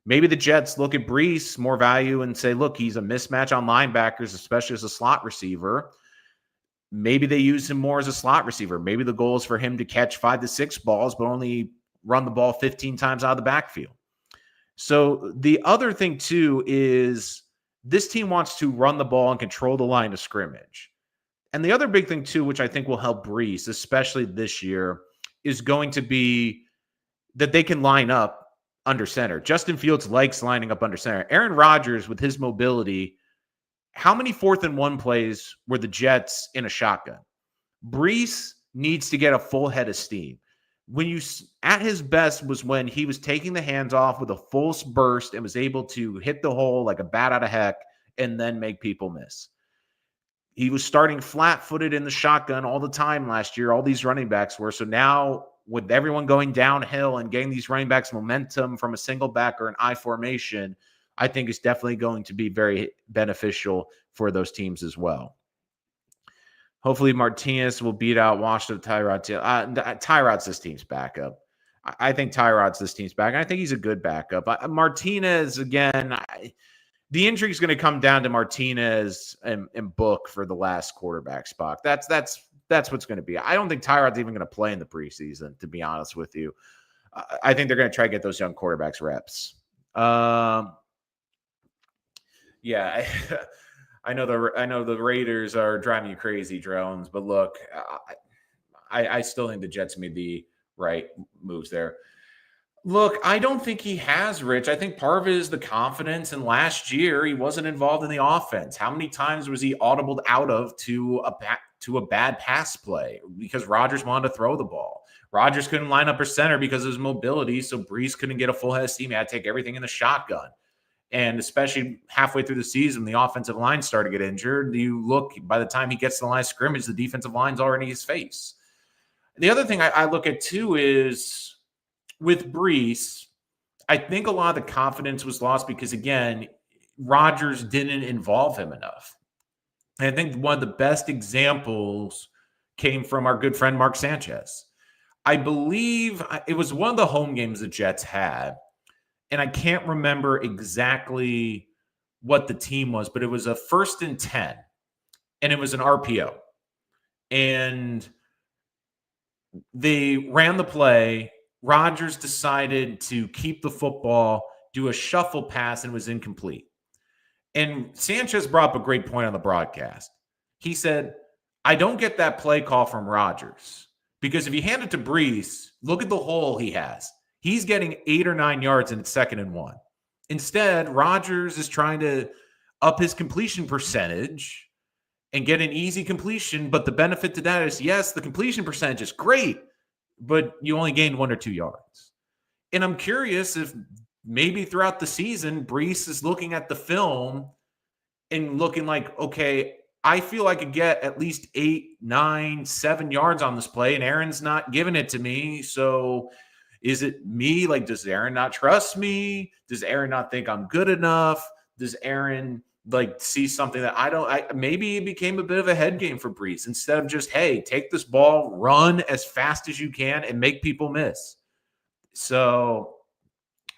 Maybe the Jets look at Breece, more value, and say, look, he's a mismatch on linebackers, especially as a slot receiver. Maybe they use him more as a slot receiver. Maybe the goal is for him to catch 5 to 6 balls, but only run the ball 15 times out of the backfield. So the other thing, too, is this team wants to run the ball and control the line of scrimmage. And the other big thing, too, which I think will help Breece, especially this year, is going to be that they can line up under center. Justin Fields likes lining up under center. Aaron Rodgers, with his mobility, how many 4th and 1 plays were the Jets in a shotgun? Breece needs to get a full head of steam. At his best was when he was taking the hands off with a full burst and was able to hit the hole like a bat out of heck and then make people miss. He was starting flat-footed in the shotgun all the time last year. All these running backs were. So now with everyone going downhill and getting these running backs momentum from a single back or an I formation, I think it's definitely going to be very beneficial for those teams as well. Hopefully Martinez will beat out Washington Tyrod. Tyrod's this team's backup. I think Tyrod's this team's back. I think he's a good backup. Martinez, again, the injury is going to come down to Martinez and Book for the last quarterback spot. That's what's going to be. I don't think Tyrod's even going to play in the preseason, to be honest with you. I think they're going to try to get those young quarterbacks reps. Yeah, I know the Raiders are driving you crazy, Drones, but look, I still think the Jets made the right moves there. Look, I don't think he has, Rich. I think part of it is the confidence. And last year, he wasn't involved in the offense. How many times was he audibled out of to a bad pass play because Rodgers wanted to throw the ball? Rodgers couldn't line up her center because of his mobility, so Brees couldn't get a full head of steam. He had to take everything in the shotgun. And especially halfway through the season, the offensive line started to get injured. You look, by the time he gets to the line of scrimmage, the defensive line's already in his face. The other thing I look at, too, is with Brees, I think a lot of the confidence was lost because, again, Rodgers didn't involve him enough. And I think one of the best examples came from our good friend Mark Sanchez. I believe it was one of the home games the Jets had, and I can't remember exactly what the team was, but it was a 1st and 10, and it was an RPO. And they ran the play. Rodgers decided to keep the football, do a shuffle pass, and it was incomplete. And Sanchez brought up a great point on the broadcast. He said, I don't get that play call from Rodgers because if you hand it to Brees, look at the hole he has. He's getting 8 or 9 yards and it's 2nd and 1. Instead, Rodgers is trying to up his completion percentage and get an easy completion. But the benefit to that is, yes, the completion percentage is great, but you only gained 1 or 2 yards. And I'm curious if maybe throughout the season, Brees is looking at the film and looking like, okay, I feel I could get at least 8, 9, 7 yards on this play, and Aaron's not giving it to me. So is it me? Like, does Aaron not trust me? Does Aaron not think I'm good enough? Does Aaron see something that I don't? Maybe it became a bit of a head game for Brees instead of just, hey, take this ball, run as fast as you can, and make people miss. So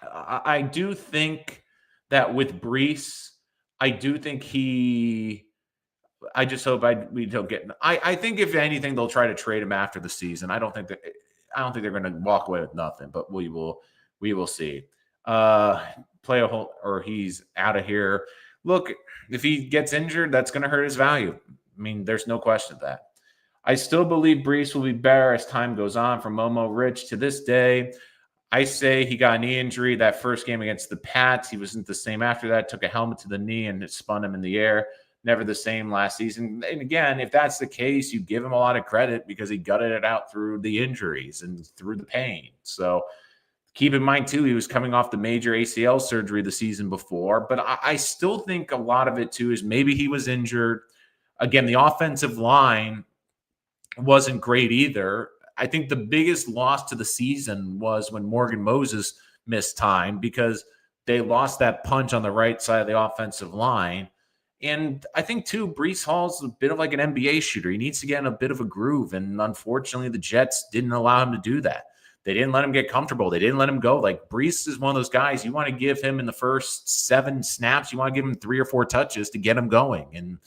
I do think that with Brees, I do think I just hope we don't get. I think if anything, they'll try to trade him after the season. I don't think they're going to walk away with nothing, but we will see. Play a whole, or he's out of here. Look, if he gets injured, that's going to hurt his value. I mean, there's no question of that. I still believe Brees will be better as time goes on. From Momo Rich, to this day, I say he got a knee injury that first game against the Pats. He wasn't the same after that. Took a helmet to the knee and it spun him in the air. Never the same last season. And again, if that's the case, you give him a lot of credit because he gutted it out through the injuries and through the pain. So keep in mind, too, he was coming off the major ACL surgery the season before. But I still think a lot of it, too, is maybe he was injured. Again, the offensive line wasn't great either. I think the biggest loss to the season was when Morgan Moses missed time because they lost that punch on the right side of the offensive line. And I think, too, Brees Hall's a bit of like an NBA shooter. He needs to get in a bit of a groove. And unfortunately, the Jets didn't allow him to do that. They didn't let him get comfortable. They didn't let him go. Like, Brees is one of those guys, you want to give him in the first 7 snaps, you want to give him 3 or 4 touches to get him going. And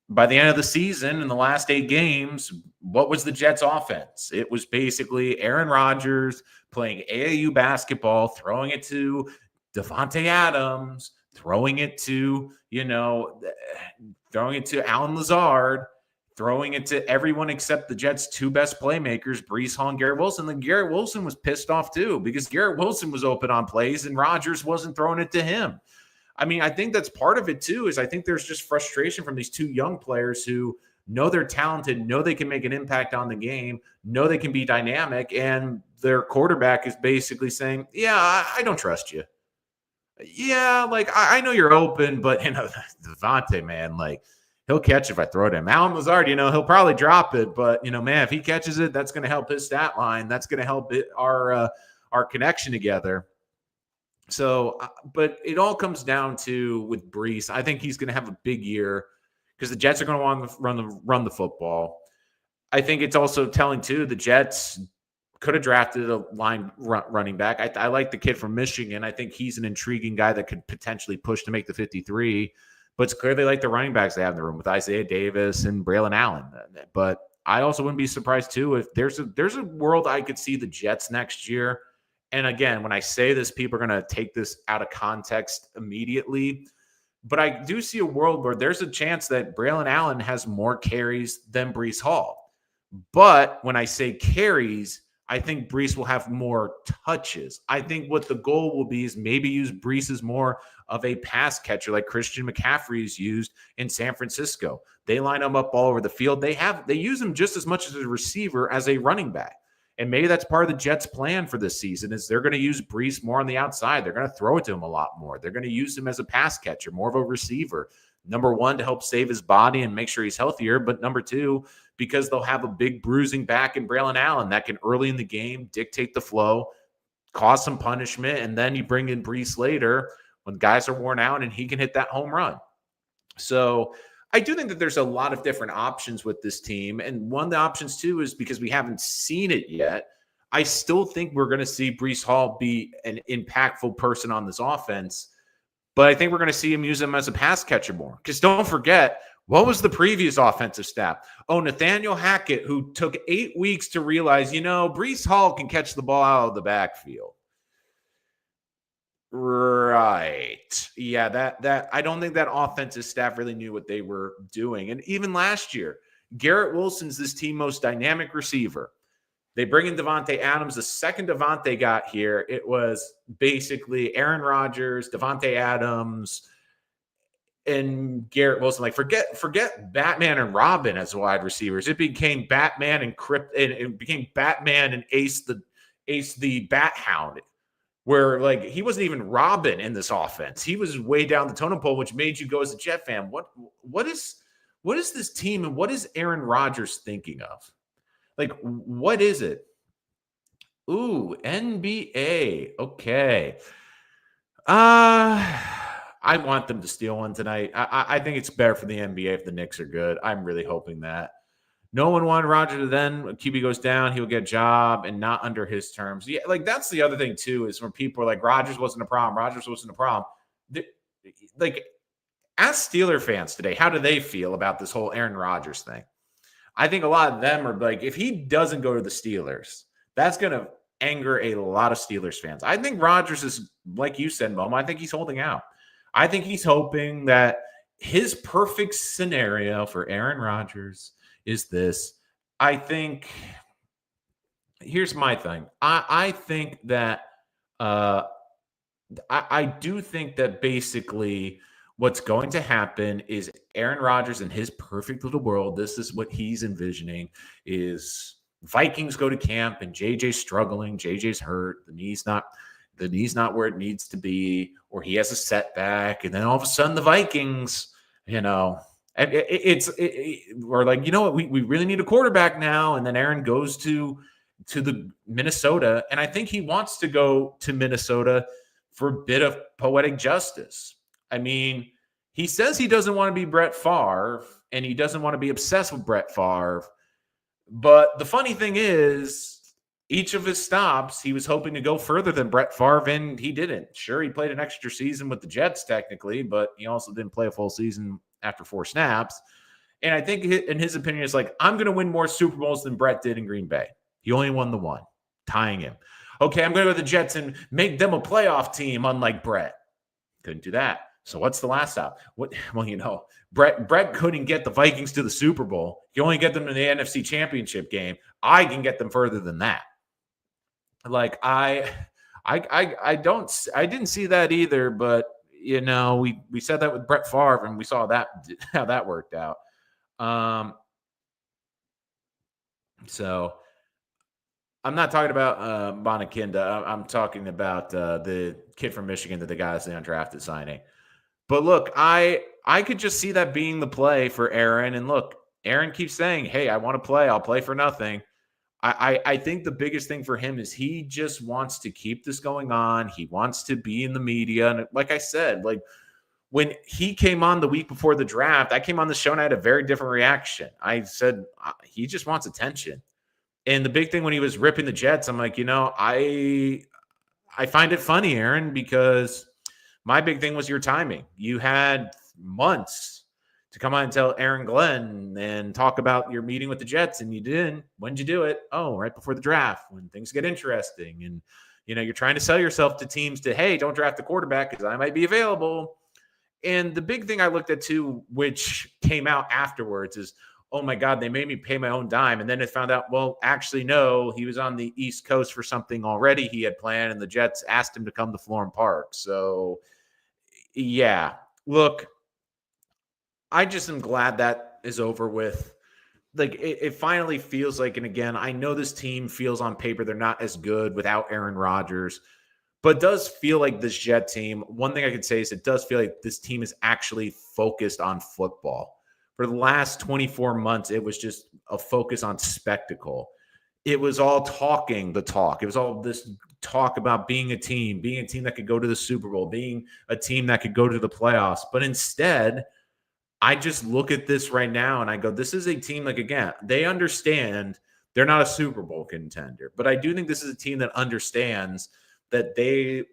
by the end of the season, in the last 8 games, what was the Jets' offense? It was basically Aaron Rodgers playing AAU basketball, throwing it to Devontae Adams, throwing it to Alan Lazard, throwing it to everyone except the Jets' 2 best playmakers, Brees Hall and Garrett Wilson. Then Garrett Wilson was pissed off too because Garrett Wilson was open on plays and Rodgers wasn't throwing it to him. I mean, I think that's part of it too, is I think there's just frustration from these 2 young players who know they're talented, know they can make an impact on the game, know they can be dynamic, and their quarterback is basically saying, yeah, I don't trust you. Yeah, like, I know you're open, but, Devontae, man, like, he'll catch if I throw it to him. Alan Lazard, he'll probably drop it, but, man, if he catches it, that's going to help his stat line. That's going to help our connection together. So, but it all comes down to with Brees. I think he's going to have a big year. because the Jets are going to want to run the football. I think it's also telling, too, the Jets could have drafted a line running back. I like the kid from Michigan. I think he's an intriguing guy that could potentially push to make the 53. But it's clear they like the running backs they have in the room with Isaiah Davis and Braylon Allen. But I also wouldn't be surprised, too, if there's a world I could see the Jets next year. And again, when I say this, people are going to take this out of context immediately. But I do see a world where there's a chance that Braylon Allen has more carries than Breece Hall. But when I say carries, I think Breece will have more touches. I think what the goal will be is maybe use Breece as more of a pass catcher like Christian McCaffrey is used in San Francisco. They line him up all over the field. They use him just as much as a receiver as a running back. And maybe that's part of the Jets' plan for this season is they're going to use Breece more on the outside. They're going to throw it to him a lot more. They're going to use him as a pass catcher, more of a receiver. Number one, to help save his body and make sure he's healthier. But number two, because they'll have a big bruising back in Braylon Allen that can early in the game dictate the flow, cause some punishment, and then you bring in Breece later when guys are worn out and he can hit that home run. So I do think that there's a lot of different options with this team. And one of the options, too, is because we haven't seen it yet, I still think we're going to see Breece Hall be an impactful person on this offense. But I think we're going to see him use him as a pass catcher more. Because don't forget, what was the previous offensive staff? Oh, Nathaniel Hackett, who took 8 weeks to realize, Breece Hall can catch the ball out of the backfield. Right. Yeah, that I don't think that offensive staff really knew what they were doing. And even last year, Garrett Wilson's this team's most dynamic receiver. They bring in Davante Adams. The second Davante got here, it was basically Aaron Rodgers, Davante Adams, and Garrett Wilson. Like forget Batman and Robin as wide receivers. It became Batman and it became Batman and Ace the Bat Hound. Where like he wasn't even Robin in this offense. He was way down the totem pole, which made you go as a Jet fan. What is this team and what is Aaron Rodgers thinking of? Like, what is it? Ooh, NBA. Okay. I want them to steal one tonight. I think it's better for the NBA if the Knicks are good. I'm really hoping that. No one wanted Roger to then. When QB goes down, he'll get a job and not under his terms. Yeah, like that's the other thing too is when people are like, Rodgers wasn't a problem. Rodgers wasn't a problem. Like, ask Steeler fans today, how do they feel about this whole Aaron Rodgers thing? I think a lot of them are like, if he doesn't go to the Steelers, that's going to anger a lot of Steelers fans. I think Rodgers is, like you said, Momo, I think he's holding out. I think he's hoping that his perfect scenario for Aaron Rodgers is this. I think here's my thing. I think that I do think that basically what's going to happen is Aaron Rodgers in his perfect little world, this is what he's envisioning, is Vikings go to camp and JJ's struggling, JJ's hurt, the knee's not where it needs to be, or he has a setback, and then all of a sudden the Vikings, we're like, you know what, we really need a quarterback now. And then Aaron goes to the Minnesota. And I think he wants to go to Minnesota for a bit of poetic justice. I mean, he says he doesn't want to be Brett Favre and he doesn't want to be obsessed with Brett Favre. But the funny thing is, each of his stops, he was hoping to go further than Brett Favre, and he didn't. Sure, he played an extra season with the Jets technically, but he also didn't play a full season after 4 snaps. And I think in his opinion, it's like, I'm going to win more Super Bowls than Brett did in Green Bay. He only won the one, tying him. Okay, I'm going to go to the Jets and make them a playoff team, unlike Brett. Couldn't do that. So what's the last stop? Well, Brett couldn't get the Vikings to the Super Bowl. He only get them to the NFC Championship game. I can get them further than that. Like I didn't see that either, but we said that with Brett Favre and we saw that how that worked out. So I'm not talking about Bonakinda. I'm talking about the kid from Michigan that the guys the undrafted signing. But look, I could just see that being the play for Aaron. And look, Aaron keeps saying, hey, I want to play. I'll play for nothing. I think the biggest thing for him is he just wants to keep this going on. He wants to be in the media. And like I said, like when he came on the week before the draft, I came on the show and I had a very different reaction. I said, he just wants attention. And the big thing when he was ripping the Jets, I'm like, I find it funny, Aaron, because my big thing was your timing. You had months to come on and tell Aaron Glenn and talk about your meeting with the Jets, and you didn't. When did you do it? Oh, right before the draft, when things get interesting. And, you're trying to sell yourself to teams to, hey, don't draft the quarterback because I might be available. And the big thing I looked at too, which came out afterwards, is, oh my God, they made me pay my own dime. And then it found out, well, actually, no, he was on the East Coast for something already he had planned, and the Jets asked him to come to Florham Park. So, yeah, look, I just am glad that is over with. Like, it finally feels like, and again, I know this team feels on paper they're not as good without Aaron Rodgers, but it does feel like this Jet team, one thing I could say is it does feel like this team is actually focused on football. For the last 24 months, it was just a focus on spectacle. It was all talking the talk. It was all this talk about being a team that could go to the Super Bowl, being a team that could go to the playoffs. But instead, I just look at this right now and I go, this is a team, like, again, they understand they're not a Super Bowl contender. But I do think this is a team that understands that they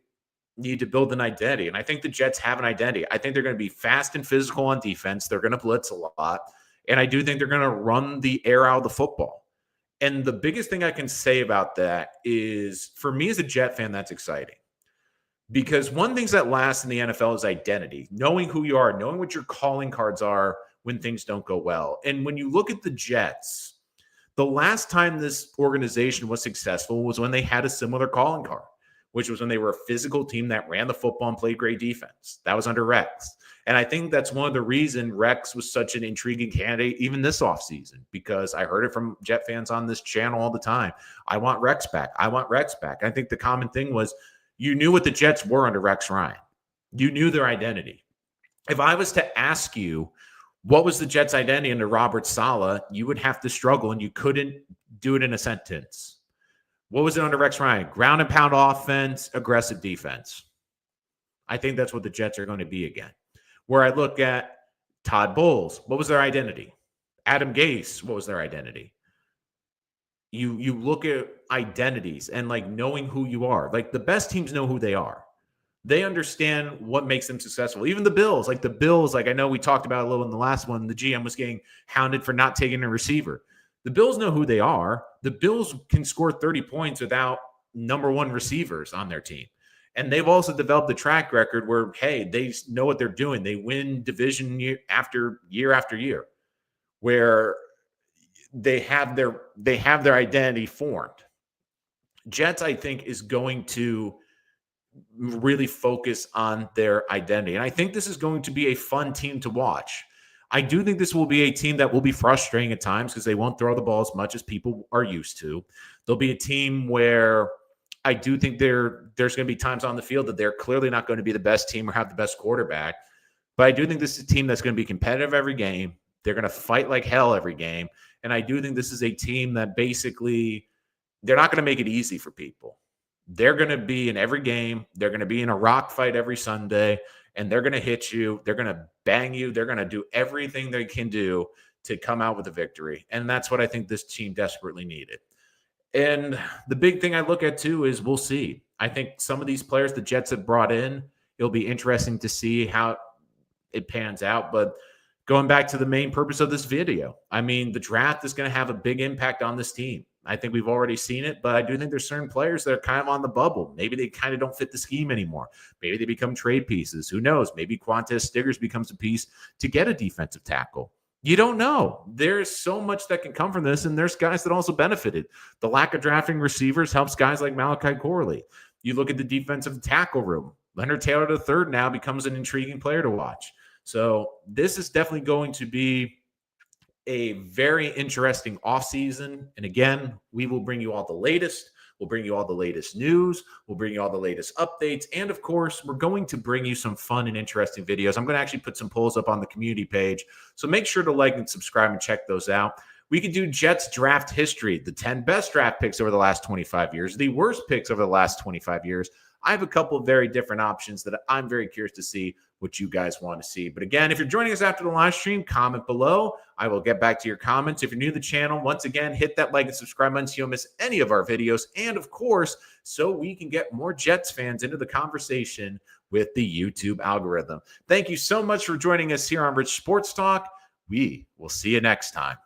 need to build an identity. And I think the Jets have an identity. I think they're going to be fast and physical on defense. They're going to blitz a lot. And I do think they're going to run the air out of the football. And the biggest thing I can say about that is, for me as a Jet fan, that's exciting. Because one thing that lasts in the NFL is identity, knowing who you are, knowing what your calling cards are when things don't go well. And when you look at the Jets, the last time this organization was successful was when they had a similar calling card, which was when they were a physical team that ran the football and played great defense. That was under Rex. And I think that's one of the reasons Rex was such an intriguing candidate even this offseason, because I heard it from Jet fans on this channel all the time. I want Rex back. I want Rex back. I think the common thing was you knew what the Jets were under Rex Ryan. You knew their identity. If I was to ask you what was the Jets' identity under Robert Saleh, you would have to struggle and you couldn't do it in a sentence. What was it under Rex Ryan? Ground and pound offense, aggressive defense. I think that's what the Jets are going to be again. Where I look at Todd Bowles, what was their identity? Adam Gase, what was their identity? You look at identities and, like, knowing who you are. Like, the best teams know who they are. They understand what makes them successful. Even the Bills, I know we talked about a little in the last one. The GM was getting hounded for not taking a receiver. The Bills know who they are. The Bills can score 30 points without number one receivers on their team. And they've also developed a track record where, hey, they know what they're doing. They win division year after year, where they have their identity formed. Jets, I think, is going to really focus on their identity. And I think this is going to be a fun team to watch. I do think this will be a team that will be frustrating at times because they won't throw the ball as much as people are used to. They'll be a team where I do think there's going to be times on the field that they're clearly not going to be the best team or have the best quarterback. But I do think this is a team that's going to be competitive every game. They're going to fight like hell every game. And I do think this is a team that basically they're not going to make it easy for people. They're going to be in every game. They're going to be in a rock fight every Sunday, and they're going to hit you. They're going to bang you. They're going to do everything they can do to come out with a victory. And that's what I think this team desperately needed. And the big thing I look at, too, is we'll see. I think some of these players the Jets have brought in, it'll be interesting to see how it pans out. But going back to the main purpose of this video, I mean, the draft is going to have a big impact on this team. I think we've already seen it, but I do think there's certain players that are kind of on the bubble. Maybe they kind of don't fit the scheme anymore. Maybe they become trade pieces. Who knows? Maybe Qwan'tez Stiggers becomes a piece to get a defensive tackle. You don't know. There's so much that can come from this, and there's guys that also benefited. The lack of drafting receivers helps guys like Malachi Corley. You look at the defensive tackle room. Leonard Taylor III now becomes an intriguing player to watch. So this is definitely going to be a very interesting offseason. And again, we will bring you all the latest. We'll bring you all the latest news. We'll bring you all the latest updates. And of course, we're going to bring you some fun and interesting videos. I'm going to actually put some polls up on the community page. So make sure to like and subscribe and check those out. We could do Jets draft history, the 10 best draft picks over the last 25 years, the worst picks over the last 25 years. I have a couple of very different options that I'm very curious to see what you guys want to see. But again, if you're joining us after the live stream, comment below. I will get back to your comments. If you're new to the channel, once again, hit that like and subscribe button so you don't miss any of our videos. And of course, so we can get more Jets fans into the conversation with the YouTube algorithm. Thank you so much for joining us here on Rich Sports Talk. We will see you next time.